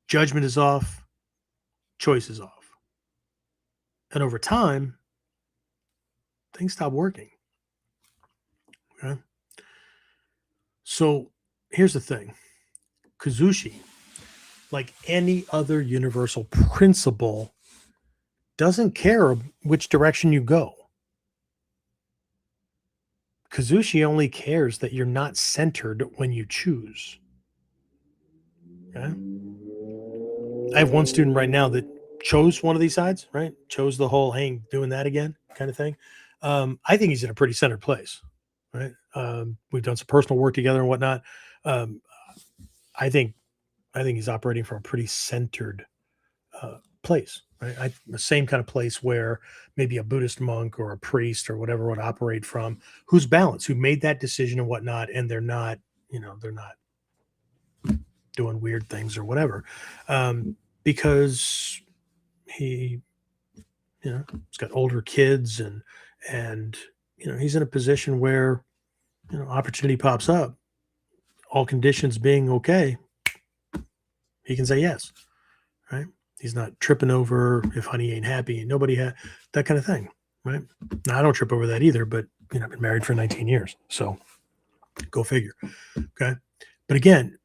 judgment is off, choice is off. And over time, things stop working. Okay. So here's the thing. Kuzushi, like any other universal principle, doesn't care which direction you go. Kuzushi only cares that you're not centered when you choose. Okay? I have one student right now that chose one of these sides, right? Chose the whole, hey, doing that again kind of thing. I think he's in a pretty centered place, right? We've done some personal work together and whatnot. Um, I think he's operating from a pretty centered place, right? The same kind of place where maybe a Buddhist monk or a priest or whatever would operate from, who's balanced, who made that decision and whatnot, and they're not doing weird things or whatever, because he's got older kids and he's in a position where opportunity pops up, all conditions being okay, he can say yes, right? He's not tripping over if honey ain't happy, nobody that kind of thing, right? Now I don't trip over that either, but I've been married for 19 years, so go figure. Okay, but again,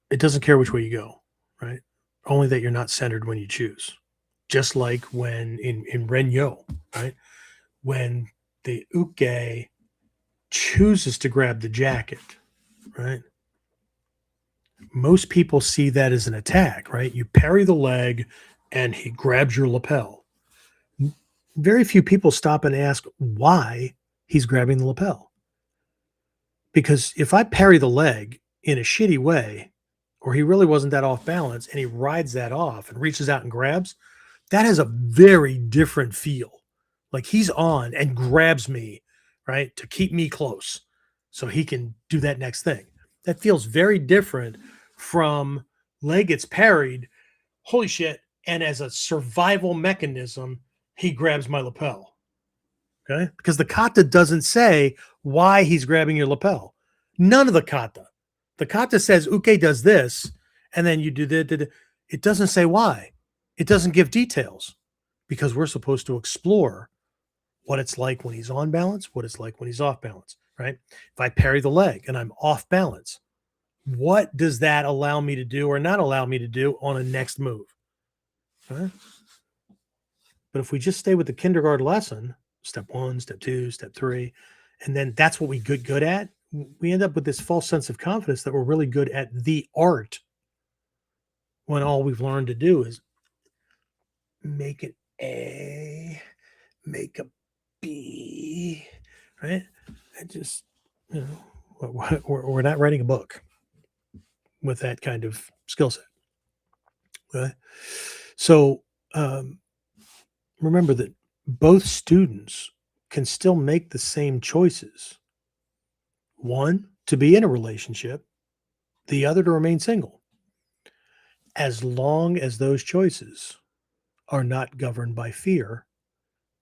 it doesn't care which way you go, right? Only that you're not centered when you choose. Just like when in Renyo, right? When the uke chooses to grab the jacket, right? Most people see that as an attack, right? You parry the leg and he grabs your lapel. Very few people stop and ask why he's grabbing the lapel. Because if I parry the leg in a shitty way, or he really wasn't that off balance and he rides that off and reaches out and grabs, that has a very different feel. Like he's on and grabs me, right, to keep me close so he can do that next thing. That feels very different from leg gets parried, holy shit, and as a survival mechanism, he grabs my lapel. Okay? Because the kata doesn't say why he's grabbing your lapel. None of the kata. The kata says uke does this, and then you do the. It doesn't say why. It doesn't give details, because we're supposed to explore what it's like when he's on balance, what it's like when he's off balance, right? If I parry the leg and I'm off balance, what does that allow me to do or not allow me to do on a next move? Right? But if we just stay with the kindergarten lesson, step 1, step 2, step 3, and then that's what we get good at, we end up with this false sense of confidence that we're really good at the art, when all we've learned to do is make an A, make a B, right? And just, we're not writing a book with that kind of skill set. Okay? So remember that both students can still make the same choices. One, to be in a relationship, the other to remain single, as long as those choices are not governed by fear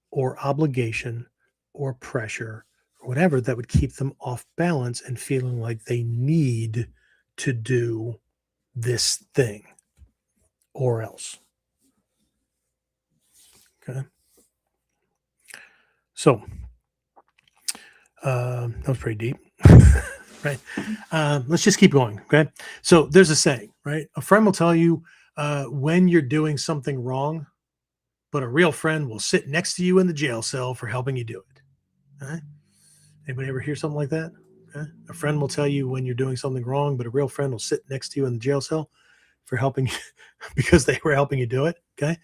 or obligation or pressure or whatever that would keep them off balance and feeling like they need to do this thing or else. Okay. So that was pretty deep. Right. Let's just keep going. Okay. So there's a saying, right? A friend will tell you when you're doing something wrong, but a real friend will sit next to you in the jail cell for helping you do it. All right. Anybody ever hear something like that? Okay? A friend will tell you when you're doing something wrong, but a real friend will sit next to you in the jail cell for helping you because they were helping you do it. Okay.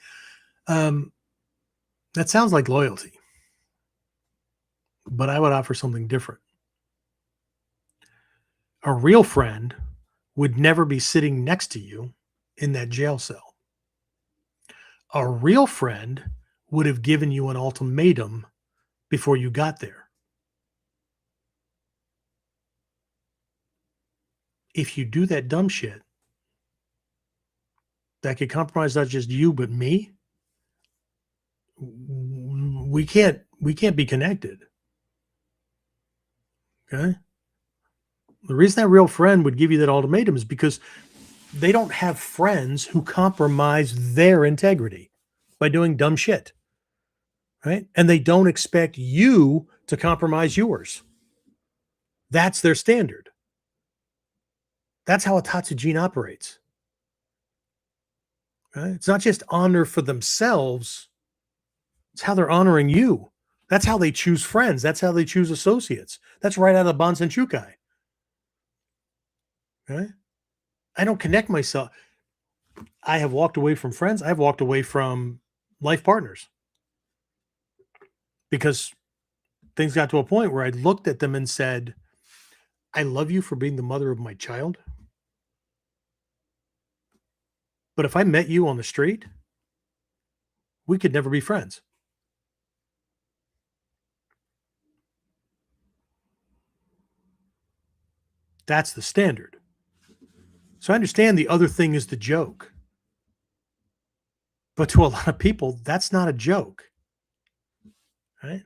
That sounds like loyalty, but I would offer something different. A real friend would never be sitting next to you in that jail cell. A real friend would have given you an ultimatum before you got there. If you do that dumb shit that could compromise not just you but me, we can't be connected. Okay? The reason that real friend would give you that ultimatum is because they don't have friends who compromise their integrity by doing dumb shit, right? And they don't expect you to compromise yours. That's their standard. That's how a Tatsujin operates. Right? It's not just honor for themselves. It's how they're honoring you. That's how they choose friends. That's how they choose associates. That's right out of the Bansen Shukai. Right? I don't connect myself. I have walked away from friends. I've walked away from life partners because things got to a point where I looked at them and said, I love you for being the mother of my child. But if I met you on the street, we could never be friends. That's the standard. So I understand the other thing is the joke. But to a lot of people, that's not a joke. Right?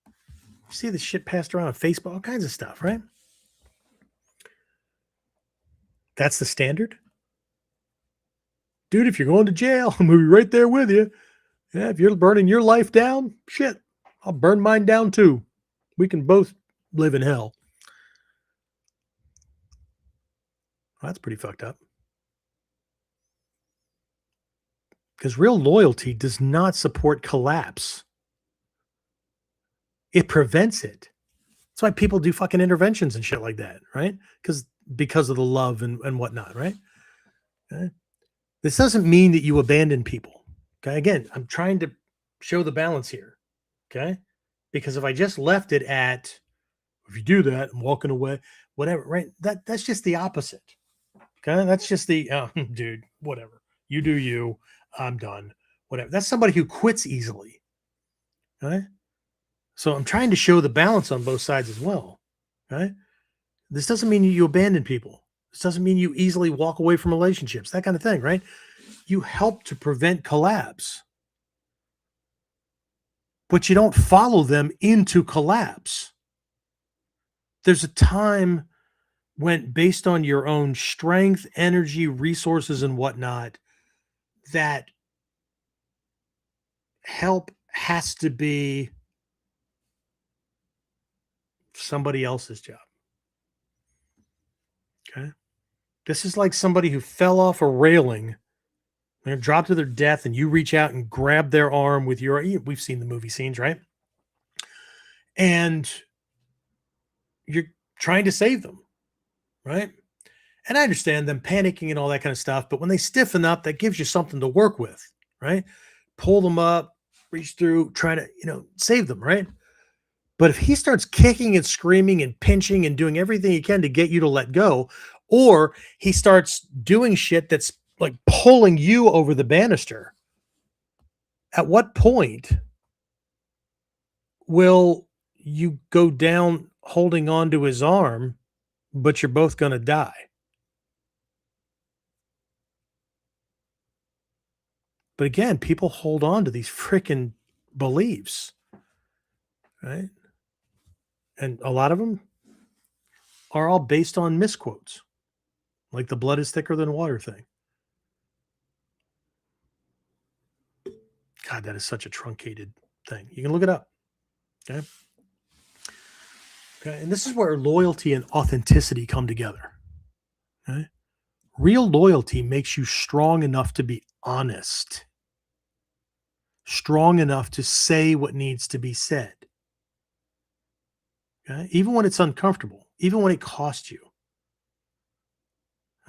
You see this shit passed around on Facebook, all kinds of stuff, right? That's the standard. Dude, if you're going to jail, I'm going to be right there with you. Yeah, if you're burning your life down, shit, I'll burn mine down too. We can both live in hell. Well, that's pretty fucked up. Because real loyalty does not support collapse. It prevents it. That's why people do fucking interventions and shit like that, right? Because of the love and whatnot, right? Okay? This doesn't mean that you abandon people. Okay. Again, I'm trying to show the balance here. Okay. Because if I just left it at, if you do that, I'm walking away, whatever, right? That's just the opposite. Okay. That's just the, dude, whatever. You do you. I'm done. Whatever. That's somebody who quits easily. Okay. So I'm trying to show the balance on both sides as well. Okay. This doesn't mean you abandon people. This doesn't mean you easily walk away from relationships, that kind of thing, right? You help to prevent collapse, but you don't follow them into collapse. There's a time when, based on your own strength, energy, resources, and whatnot, that help has to be somebody else's job. Okay. This is like somebody who fell off a railing, they're dropped to their death, and you reach out and grab their arm with your, we've seen the movie scenes, right? And you're trying to save them, right? And I understand them panicking and all that kind of stuff, but when they stiffen up, that gives you something to work with, right? Pull them up, reach through, try to, save them, right? But if he starts kicking and screaming and pinching and doing everything he can to get you to let go, or he starts doing shit that's like pulling you over the banister, at what point will you go down holding on to his arm, but you're both going to die? But again, people hold on to these freaking beliefs, right? And a lot of them are all based on misquotes, like the blood is thicker than water thing. God, that is such a truncated thing. You can look it up. Okay. Okay. And this is where loyalty and authenticity come together. Okay. Real loyalty makes you strong enough to be honest, strong enough to say what needs to be said. Okay. Even when it's uncomfortable, even when it costs you.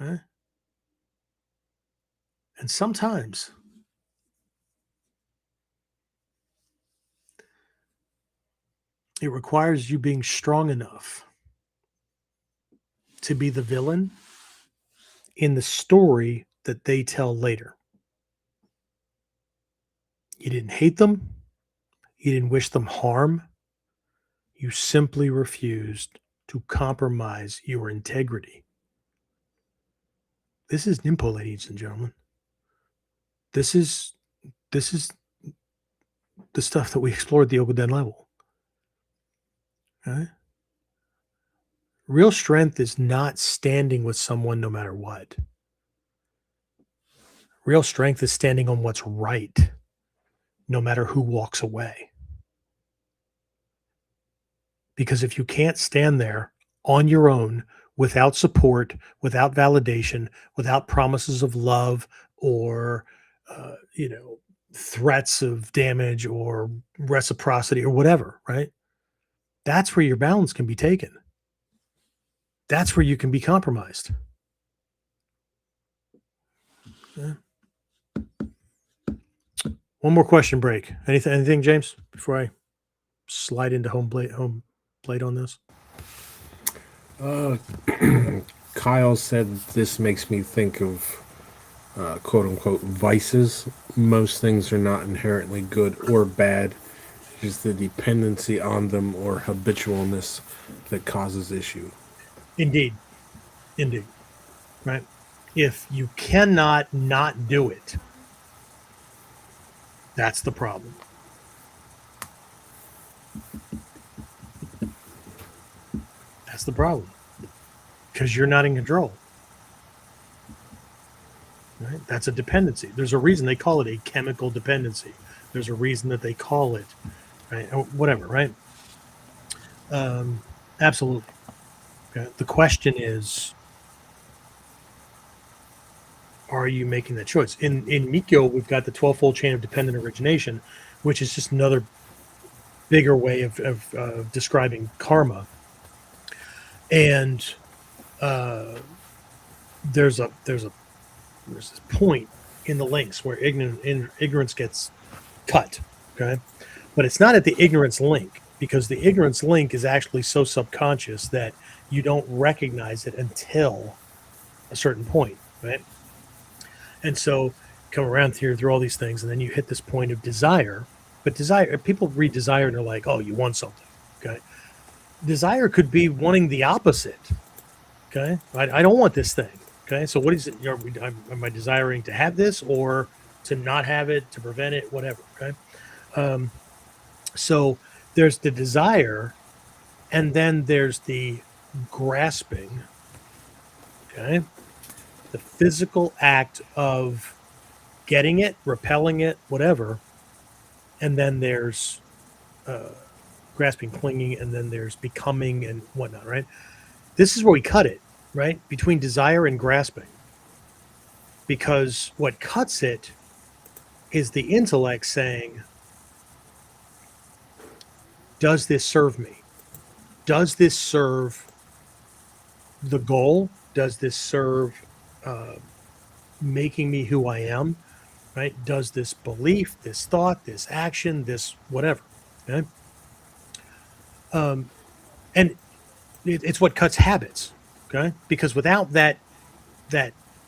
Okay. And sometimes it requires you being strong enough to be the villain in the story that they tell later. You didn't hate them. You didn't wish them harm. You simply refused to compromise your integrity. This is Nimpo, ladies and gentlemen. This is the stuff that we explored at the KUDEN level. Okay? Real strength is not standing with someone no matter what. Real strength is standing on what's right, no matter who walks away. Because if you can't stand there on your own without support, without validation, without promises of love or, threats of damage or reciprocity or whatever, right? That's where your balance can be taken. That's where you can be compromised. Yeah. One more question break. Anything, James, before I slide into home plate on this? Kyle said this makes me think of quote unquote vices. Most things are not inherently good or bad. It's the dependency on them or habitualness that causes issue. Indeed. Right? If you cannot not do it, that's the problem. That's the problem. Because you're not in control. Right? That's a dependency. There's a reason they call it a chemical dependency. There's a reason that they call it, right? Or whatever, right? Absolutely. Okay. The question is, are you making that choice? In Mikyo, we've got the 12-fold chain of dependent origination, which is just another bigger way of describing karma. And there's this point in the links where ignorance gets cut, okay? But it's not at the ignorance link, because the ignorance link is actually so subconscious that you don't recognize it until a certain point, right? And so come around here through all these things, and then you hit this point of desire. But desire, people read desire and they're like, oh, you want something, okay? Desire could be wanting the opposite, okay? I don't want this thing, okay? So what is it? Am I desiring to have this or to not have it, to prevent it, whatever, okay? So there's the desire, and then there's the grasping, okay? The physical act of getting it, repelling it, whatever. And then there's grasping, clinging, and then there's becoming and whatnot, right? This is where we cut it, right? Between desire and grasping. Because what cuts it is the intellect saying, does this serve me? Does this serve the goal? Does this serve making me who I am, right? Does this belief, this thought, this action, this whatever, okay? And it's what cuts habits, okay? Because without that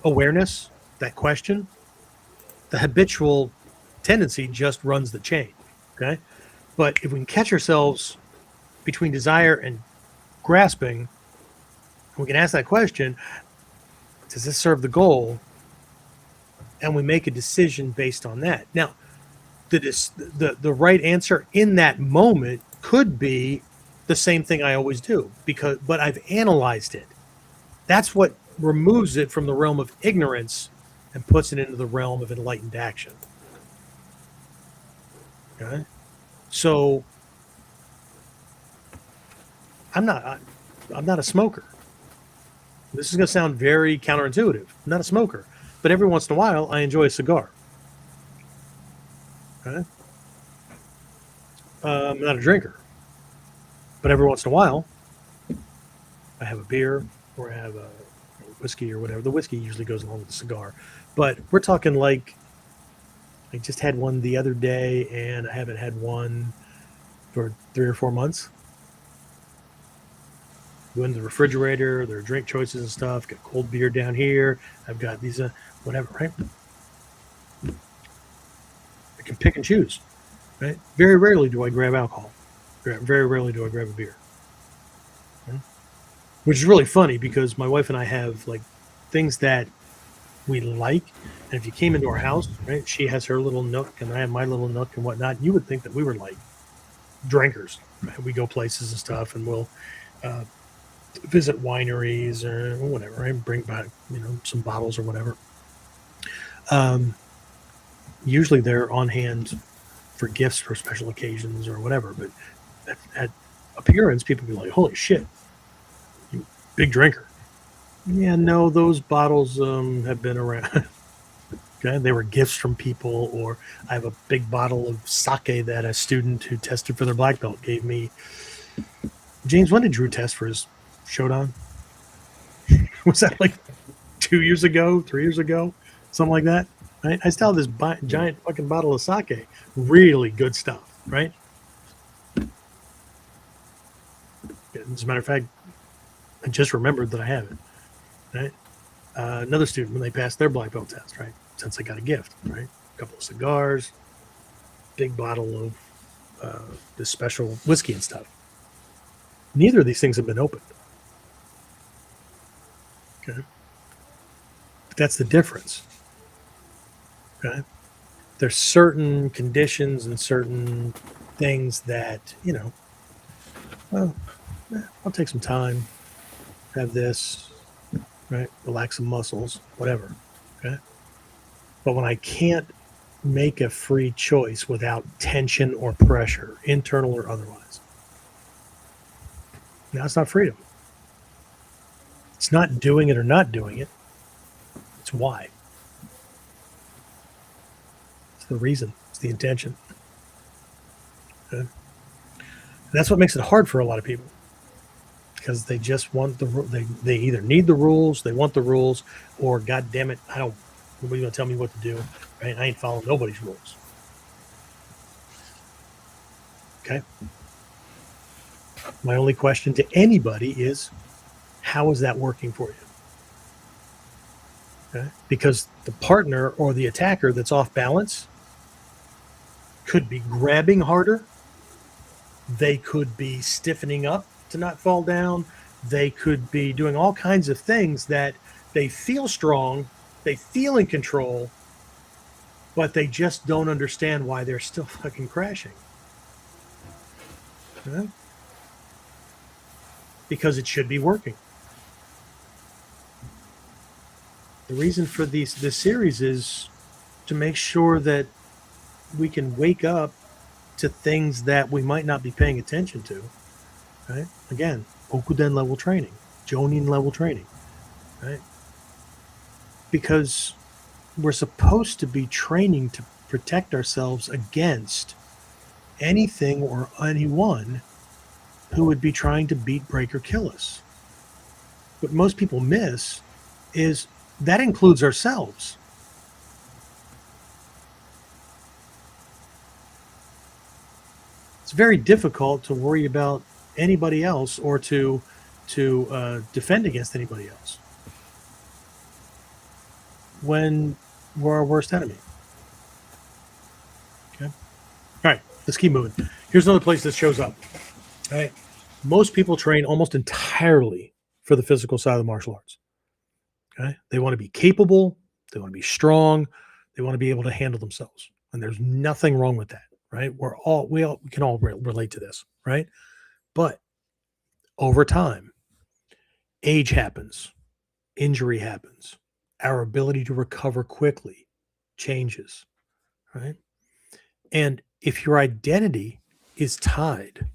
awareness, that question, the habitual tendency just runs the chain, okay? But if we can catch ourselves between desire and grasping, we can ask that question, does this serve the goal? And we make a decision based on that. Now, the right answer in that moment could be the same thing I always do, but I've analyzed it. That's what removes it from the realm of ignorance and puts it into the realm of enlightened action. Okay? So I'm not a smoker. This is going to sound very counterintuitive. I'm not a smoker, but every once in a while, I enjoy a cigar. Okay? I'm not a drinker, but every once in a while, I have a beer or I have a whiskey or whatever. The whiskey usually goes along with the cigar, but we're talking like I just had one the other day, and I haven't had one for 3 or 4 months. Go in the refrigerator, there are drink choices and stuff. Got cold beer down here. I've got these, whatever, right? I can pick and choose, right? Very rarely do I grab alcohol. Very rarely do I grab a beer. Okay? Which is really funny because my wife and I have like things that we like. And if you came into our house, right, she has her little nook and I have my little nook and whatnot, you would think that we were like drinkers. Right? We go places and stuff, and we'll visit wineries or whatever, right? Bring back, some bottles or whatever. Usually they're on hand for gifts for special occasions or whatever. But at appearance, people be like, "Holy shit, you big drinker!" Yeah, no, those bottles have been around. Okay, they were gifts from people, or I have a big bottle of sake that a student who tested for their black belt gave me. James, when did Drew test for his Shodan? Was that like 2 years ago, 3 years ago, something like that? Right? I still have this giant fucking bottle of sake. Really good stuff, right? As a matter of fact, I just remembered that I have it. Right? Another student, when they passed their black belt test, right? Since they got a gift, right? A couple of cigars, big bottle of this special whiskey and stuff. Neither of these things have been opened. Okay. But that's the difference. Okay. There's certain conditions and certain things that, well, I'll take some time, have this, right? Relax some muscles, whatever. Okay. But when I can't make a free choice without tension or pressure, internal or otherwise, now it's not freedom. It's not doing it or not doing it. It's why. It's the reason. It's the intention. Okay? And that's what makes it hard for a lot of people, because they just want they either need the rules, they want the rules, or God damn it, nobody's gonna tell me what to do. Right? I ain't following nobody's rules. Okay. My only question to anybody is, how is that working for you? Okay? Because the partner or the attacker that's off balance could be grabbing harder. They could be stiffening up to not fall down. They could be doing all kinds of things that they feel strong, they feel in control, but they just don't understand why they're still fucking crashing. Okay? Because it should be working. The reason for this series is to make sure that we can wake up to things that we might not be paying attention to. Right? Again, Okuden level training, Jonin level training. Right? Because we're supposed to be training to protect ourselves against anything or anyone who would be trying to beat, break, or kill us. What most people miss is that includes ourselves. It's very difficult to worry about anybody else or to defend against anybody else when we're our worst enemy. Okay. All right, let's keep moving. Here's another place that shows up. All right. Most people train almost entirely for the physical side of the martial arts. Okay. They want to be capable. They want to be strong. They want to be able to handle themselves. And there's nothing wrong with that, right? We can all relate to this, right? But over time, age happens, injury happens, our ability to recover quickly changes, right? And if your identity is tied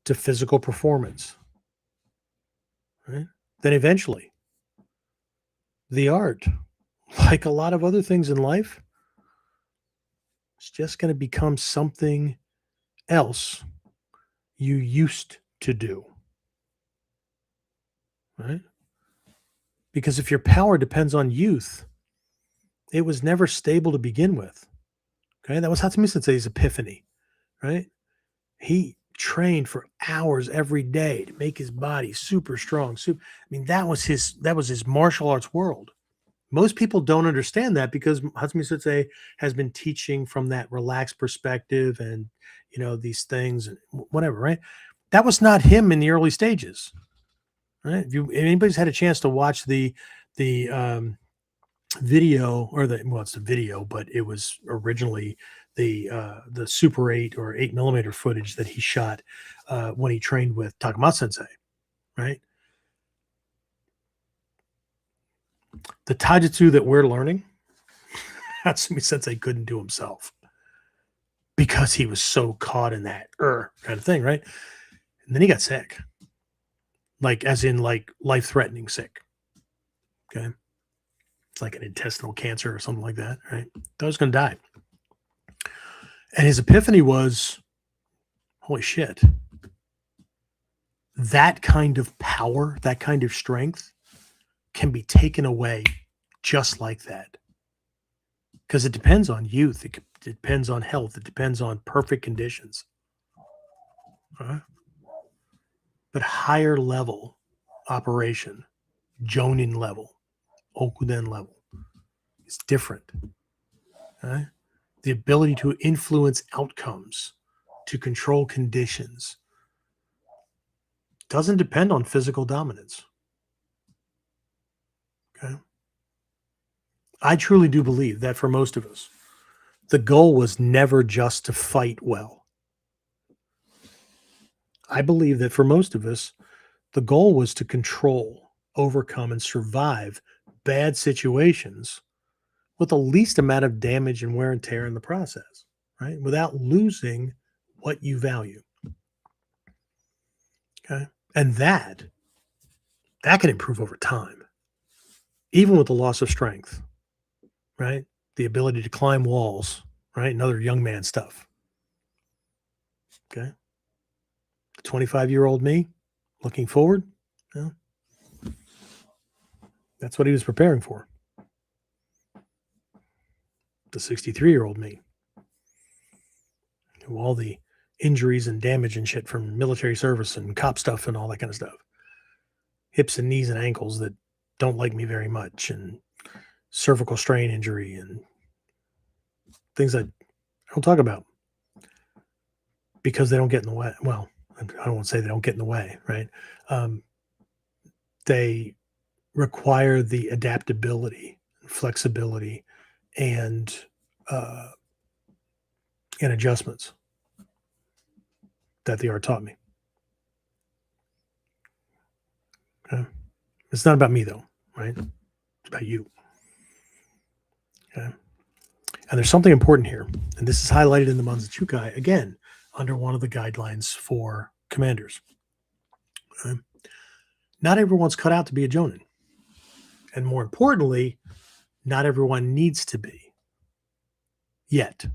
to physical performance, right, then eventually the art, like a lot of other things in life, is just going to become something else you used to do, right? Because if your power depends on youth, it was never stable to begin with. Okay, that was Hatsumi Sensei's epiphany, right? He trained for hours every day to make his body super strong. That was his martial arts world. Most people don't understand that because Hatsumi Sensei has been teaching from that relaxed perspective and these things and whatever, right? That was not him in the early stages, right? If anybody's had a chance to watch the video, or it's the video, but it was originally the Super 8 or 8mm footage that he shot when he trained with Takamatsu Sensei, right? The taijutsu that we're learning, Hatsumi Sensei couldn't do himself because he was so caught in that kind of thing, right? And then he got sick, like as in like life-threatening sick. Okay, it's like an intestinal cancer or something like that, right? Thought he was going to die, and his epiphany was, "Holy shit! That kind of power, that kind of strength, can be taken away just like that." Because it depends on youth, it depends on health, it depends on perfect conditions. But higher level operation, Jonin level, Okuden level, is different. The ability to influence outcomes, to control conditions, doesn't depend on physical dominance. Okay. I truly do believe that for most of us, the goal was never just to fight well. I believe that for most of us, the goal was to control, overcome, and survive bad situations with the least amount of damage and wear and tear in the process, right? Without losing what you value. Okay. And that can improve over time, even with the loss of strength, right? The ability to climb walls, right? And other young man stuff. Okay. 25-year-old me looking forward, that's what he was preparing for. The 63-year-old me, who all the injuries and damage and shit from military service and cop stuff and all that kind of stuff, hips and knees and ankles that don't like me very much, and cervical strain injury and things that I don't talk about because they don't get in the way. Well, I don't want to say they don't get in the way, right? They require the adaptability, flexibility, and adjustments that the art taught me. Okay? It's not about me though, right? It's about you. Okay. And there's something important here, and this is highlighted in the Manzachukai again under one of the guidelines for commanders. Okay? Not everyone's cut out to be a Jonin, and more importantly, not everyone needs to be yet.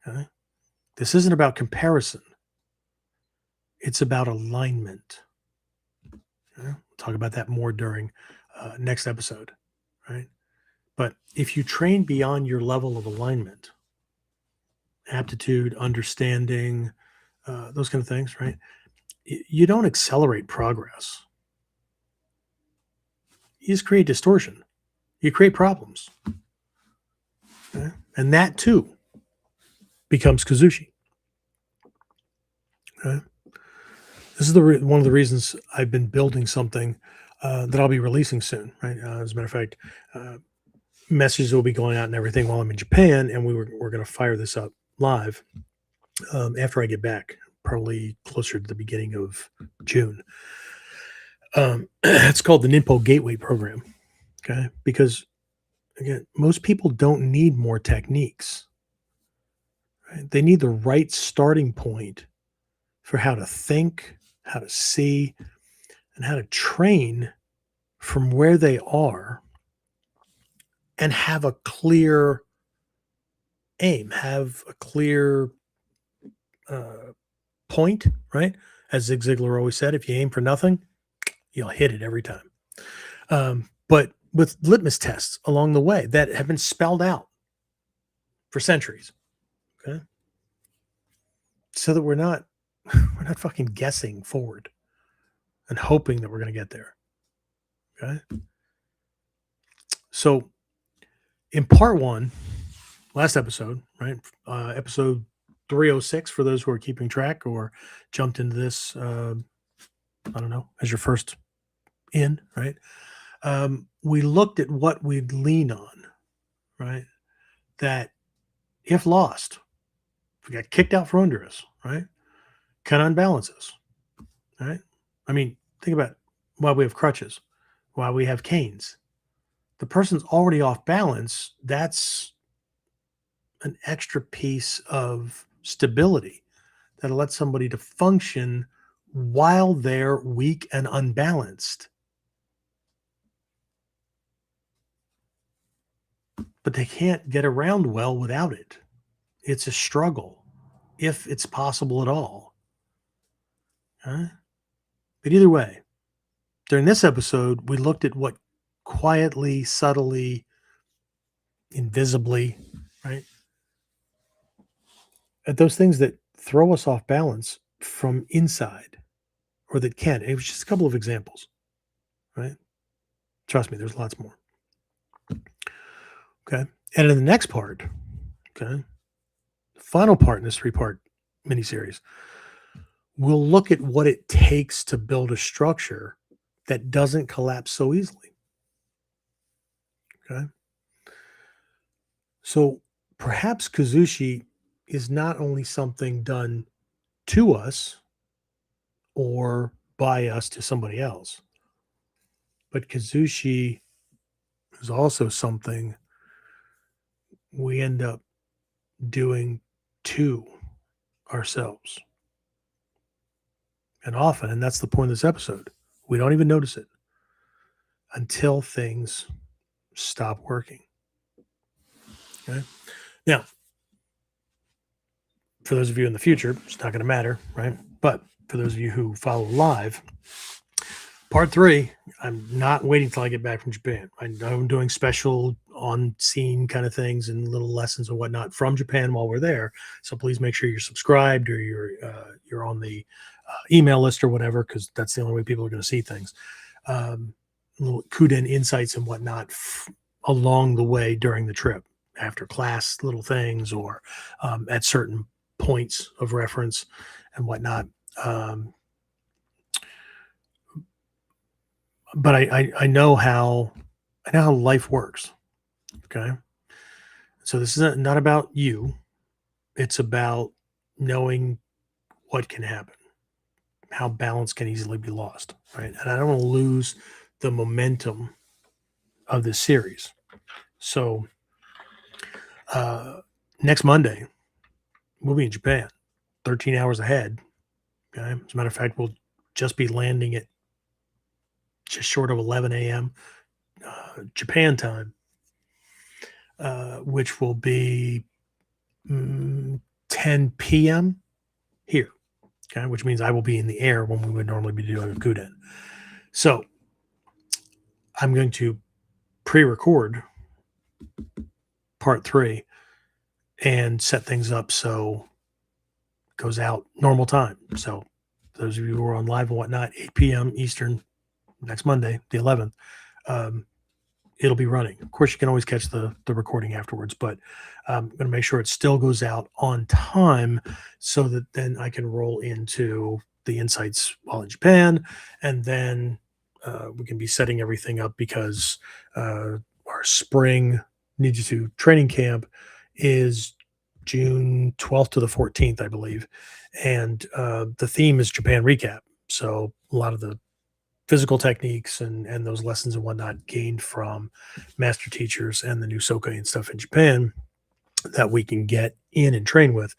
Okay? This isn't about comparison. It's about alignment. Okay? We'll talk about that more during next episode, right? But if you train beyond your level of alignment, aptitude, understanding, those kind of things, right? You don't accelerate progress. You just create distortion. You create problems. Okay? And that too becomes Kuzushi. Okay? This is one of the reasons I've been building something that I'll be releasing soon, right? As a matter of fact, messages will be going out and everything while I'm in Japan, and we're going to fire this up live after I get back, probably closer to the beginning of June. It's called the Ninpo Gateway Program, okay? Because, again, most people don't need more techniques. Right? They need the right starting point for how to think, how to see, and how to train from where they are and have a clear aim, have a clear point, right? As Zig Ziglar always said, if you aim for nothing, you'll hit it every time. But with litmus tests along the way that have been spelled out for centuries, okay? So that we're not fucking guessing forward and hoping that we're going to get there, okay? So in part one, last episode, right? Episode 306 for those who are keeping track or jumped into this, I don't know, as your first in, right? We looked at what we'd lean on, right? That if lost, if we got kicked out from under us, right? Can unbalance us, right? I mean, think about why we have crutches, why we have canes, the person's already off balance, that's an extra piece of stability that lets somebody to function while they're weak and unbalanced. But they can't get around well without it. It's a struggle, if it's possible at all. Huh? But either way, during this episode, we looked at what quietly, subtly, invisibly, right? At those things that throw us off balance from inside, or that can. It was just a couple of examples, right? Trust me, there's lots more. Okay. And in the next part, okay, the final part in this 3-part miniseries, we'll look at what it takes to build a structure that doesn't collapse so easily. Okay. So perhaps Kuzushi is not only something done to us or by us to somebody else, but Kuzushi is also something we end up doing to ourselves. And often, and that's the point of this episode, we don't even notice it until things stop working. Okay. Now, for those of you in the future, it's not going to matter, right? But for those of you who follow live, part 3, I'm not waiting till I get back from Japan. I'm doing special on scene kind of things and little lessons and whatnot from Japan while we're there. So please make sure you're subscribed or you're on the email list or whatever, because that's the only way people are going to see things. Little KUDEN insights and whatnot along the way during the trip, after class, little things, or at certain points of reference and whatnot. But I know how life works. Okay. So this is not about you. It's about knowing what can happen, how balance can easily be lost. Right. And I don't want to lose the momentum of this series. So next Monday, we'll be in Japan, 13 hours ahead. Okay. As a matter of fact, we'll just be landing at just short of 11 a.m. Japan time, which will be 10 p.m. here. Okay, which means I will be in the air when we would normally be doing a KUDEN. So I'm going to pre-record part 3 and set things up so it goes out normal time. So those of you who are on live and whatnot, 8 p.m. Eastern next Monday, the 11th, it'll be running. Of course, you can always catch the recording afterwards, but I'm going to make sure it still goes out on time so that then I can roll into the insights while in Japan, and then we can be setting everything up, because our spring Ninjutsu training camp is June 12th to the 14th, I believe, and the theme is Japan recap. So a lot of the physical techniques and those lessons and whatnot gained from master teachers and the new Soka and stuff in Japan that we can get in and train with.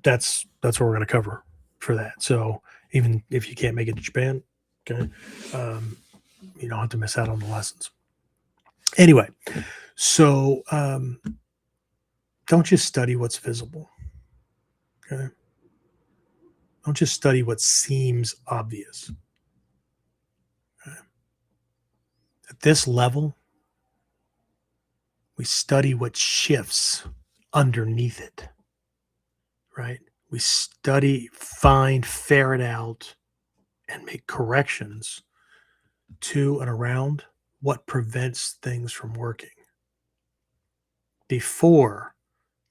That's what we're going to cover for that. So even if you can't make it to Japan, okay, you don't have to miss out on the lessons. Anyway, so don't just study what's visible. Okay. Don't just study what seems obvious. At this level, we study what shifts underneath it, right? We study, find, ferret out, and make corrections to and around what prevents things from working before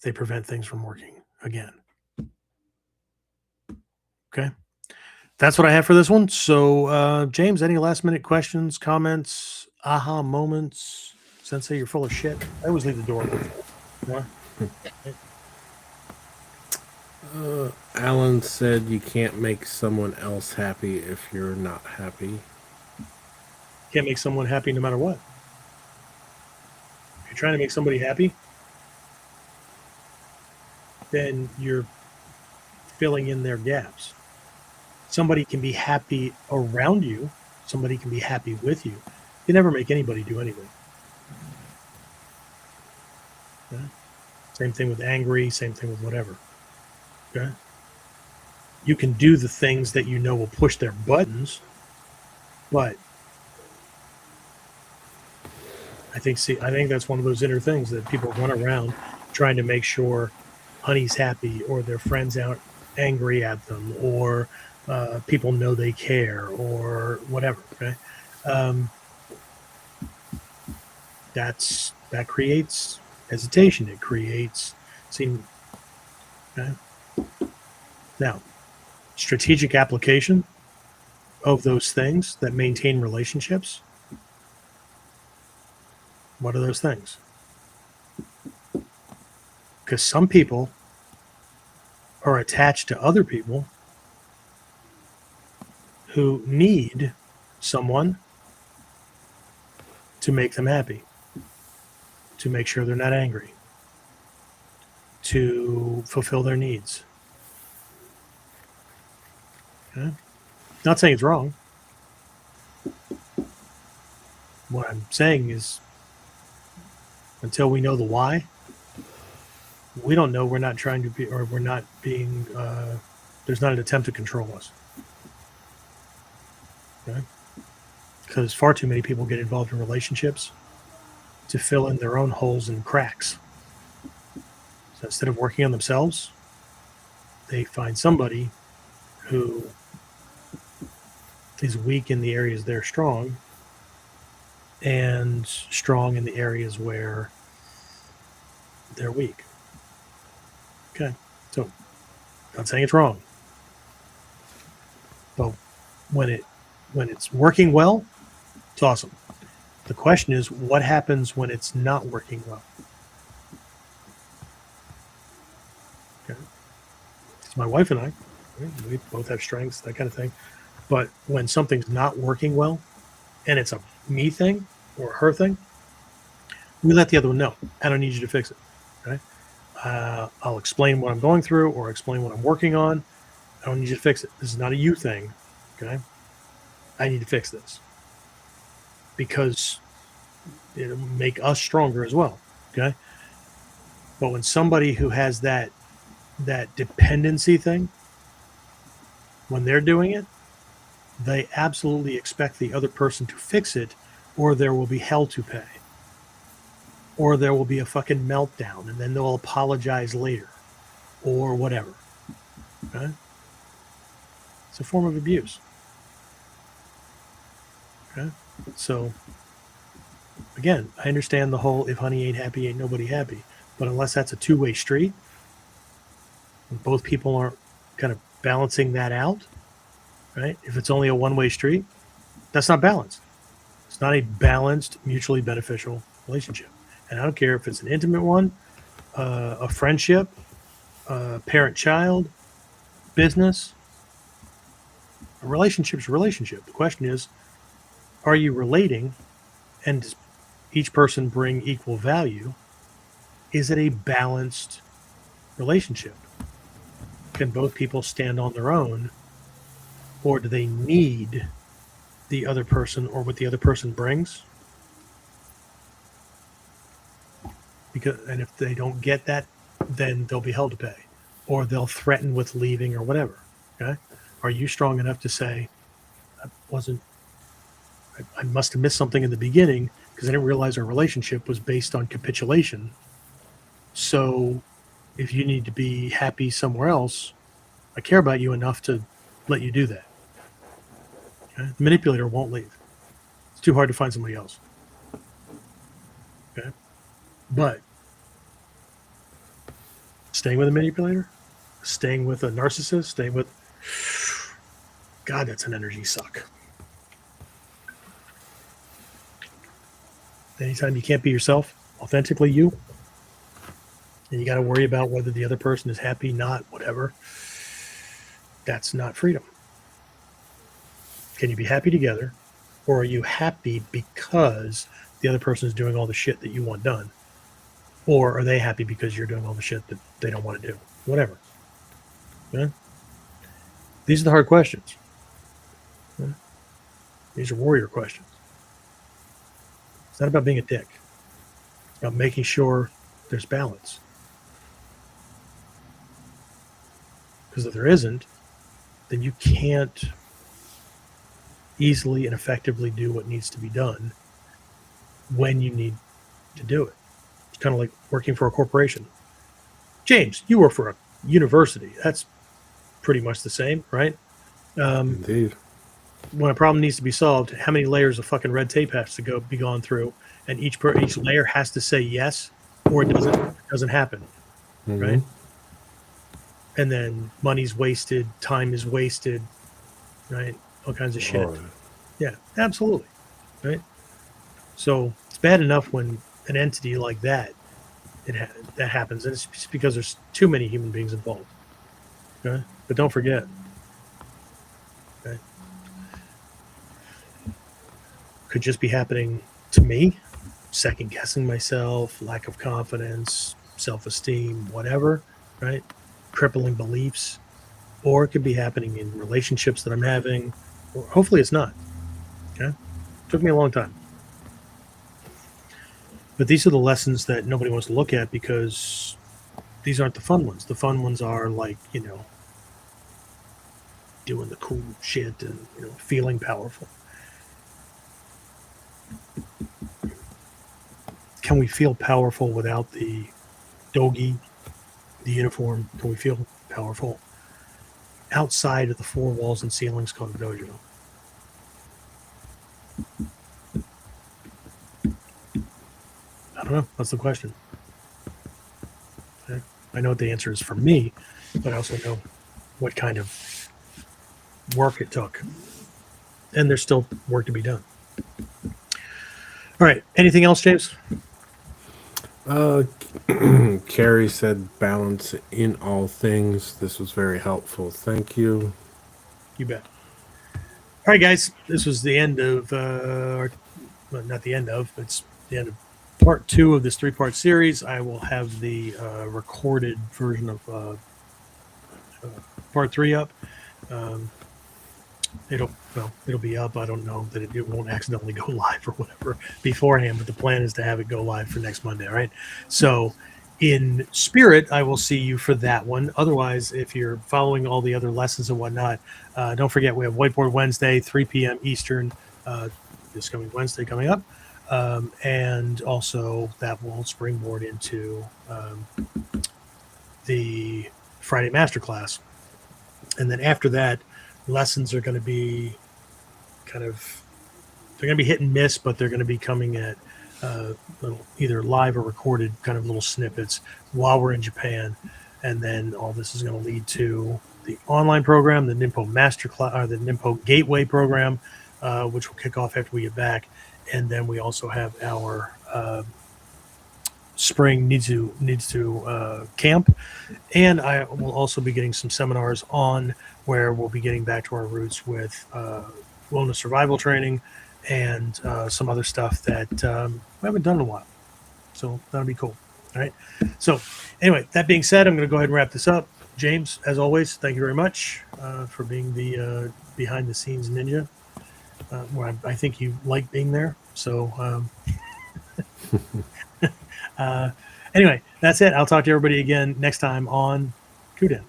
they prevent things from working again. Okay. That's what I have for this one. So, James, any last minute questions, comments, aha moments? Sensei, you're full of shit. I always leave the door open. What? Alan said you can't make someone else happy if you're not happy. Can't make someone happy no matter what. you're trying to make somebody happy, then you're filling in their gaps. Somebody can be happy around you. Somebody can be happy with you. You never make anybody do anything. Okay? Same thing with angry, same thing with whatever. Okay? You can do the things that you know will push their buttons, but I think that's one of those inner things that people run around trying to make sure honey's happy, or their friends out angry at them, or people know they care, or whatever. Okay, that creates hesitation. It creates okay. Now, strategic application of those things that maintain relationships. What are those things? Because some people are attached to other people who need someone to make them happy, to make sure they're not angry, to fulfill their needs. Okay? Not saying it's wrong. What I'm saying is, until we know the why, we don't know. We're not trying to be, or we're not being, there's not an attempt to control us. Okay? Because far too many people get involved in relationships to fill in their own holes and cracks. So instead of working on themselves, they find somebody who is weak in the areas they're strong, and strong in the areas where they're weak. Okay, so not saying it's wrong, but when it's working well, it's awesome. The question is, what happens when it's not working well? Okay, it's my wife and I. We both have strengths, that kind of thing. But when something's not working well, and it's a me thing or a her thing, we let the other one know. I don't need you to fix it. Okay? I'll explain what I'm going through, or explain what I'm working on. I don't need you to fix it. This is not a you thing. Okay? I need to fix this because it'll make us stronger as well. Okay? But when somebody who has that dependency thing, when they're doing it, they absolutely expect the other person to fix it, or there will be hell to pay. Or there will be a fucking meltdown, and then they'll apologize later, or whatever. Okay? It's a form of abuse. Okay? So, again, I understand the whole if honey ain't happy, ain't nobody happy. But unless that's a two-way street, and both people aren't kind of balancing that out, right? If it's only a one-way street, that's not balanced. It's not a balanced, mutually beneficial relationship. And I don't care if it's an intimate one, a friendship, parent-child, business. A relationship's a relationship. The question is, are you relating, and does each person bring equal value? Is it a balanced relationship? Can both people stand on their own, or do they need the other person or what the other person brings? And if they don't get that, then they'll be held to pay, or they'll threaten with leaving or whatever. Okay? Are you strong enough to say, I must have missed something in the beginning because I didn't realize our relationship was based on capitulation. So if you need to be happy somewhere else, I care about you enough to let you do that. Okay? The manipulator won't leave. It's too hard to find somebody else. Okay? But staying with a manipulator, staying with a narcissist, staying with... God, that's an energy suck. Anytime you can't be yourself, authentically you, and you got to worry about whether the other person is happy, not, whatever, that's not freedom. Can you be happy together, or are you happy because the other person is doing all the shit that you want done, Or are they happy because you're doing all the shit that they don't want to do? Whatever. Yeah? These are the hard questions. Yeah? These are warrior questions. It's not about being a dick. It's about making sure there's balance. Because if there isn't, then you can't easily and effectively do what needs to be done when you need to do it. It's kind of like working for a corporation. James, you work for a university. That's pretty much the same, right? Indeed. When a problem needs to be solved, how many layers of fucking red tape has to be gone through, and each layer has to say yes, or it doesn't happen, right? And then money's wasted, time is wasted, right? All kinds of shit. Oh, Yeah, absolutely, right? So it's bad enough when an entity like that that happens, and it's just because there's too many human beings involved. Okay, but don't forget, okay, could just be happening to me, second guessing myself, lack of confidence, self-esteem, whatever, right? Crippling beliefs, or it could be happening in relationships that I'm having, or hopefully it's not. Okay, took me a long time. But these are the lessons that nobody wants to look at because these aren't the fun ones. The fun ones are like, doing the cool shit and, feeling powerful. Can we feel powerful without the dogi, the uniform? Can we feel powerful outside of the four walls and ceilings called a dojo? I don't know. That's the question. Okay. I know what the answer is for me, but I also know what kind of work it took. And there's still work to be done. All right. Anything else, James? Carrie said balance in all things. This was very helpful. Thank you. You bet. All right, guys. This was the end of, well, not the end of, but it's the end of part 2 of this 3-part series. I will have the recorded version of part 3 up. It'll be up. I don't know that it won't accidentally go live or whatever beforehand, but the plan is to have it go live for next Monday. All right. So in spirit, I will see you for that one. Otherwise, if you're following all the other lessons and whatnot, don't forget we have Whiteboard Wednesday, 3 p.m. Eastern, this coming Wednesday coming up. And also that will springboard into the Friday Masterclass. And then after that, lessons are going to be they're going to be hit and miss, but they're going to be coming at little either live or recorded kind of little snippets while we're in Japan. And then all this is going to lead to the online program, the Nimpo Masterclass, or the Nimpo Gateway program, which will kick off after we get back. And then we also have our spring needs to camp, and I will also be getting some seminars on where we'll be getting back to our roots with wellness survival training and some other stuff that we haven't done in a while. So that'll be cool. All right. So anyway, that being said, I'm going to go ahead and wrap this up. James, as always, thank you very much for being the behind the scenes ninja. Where I think you like being there. So anyway, that's it. I'll talk to everybody again next time on KUDEN.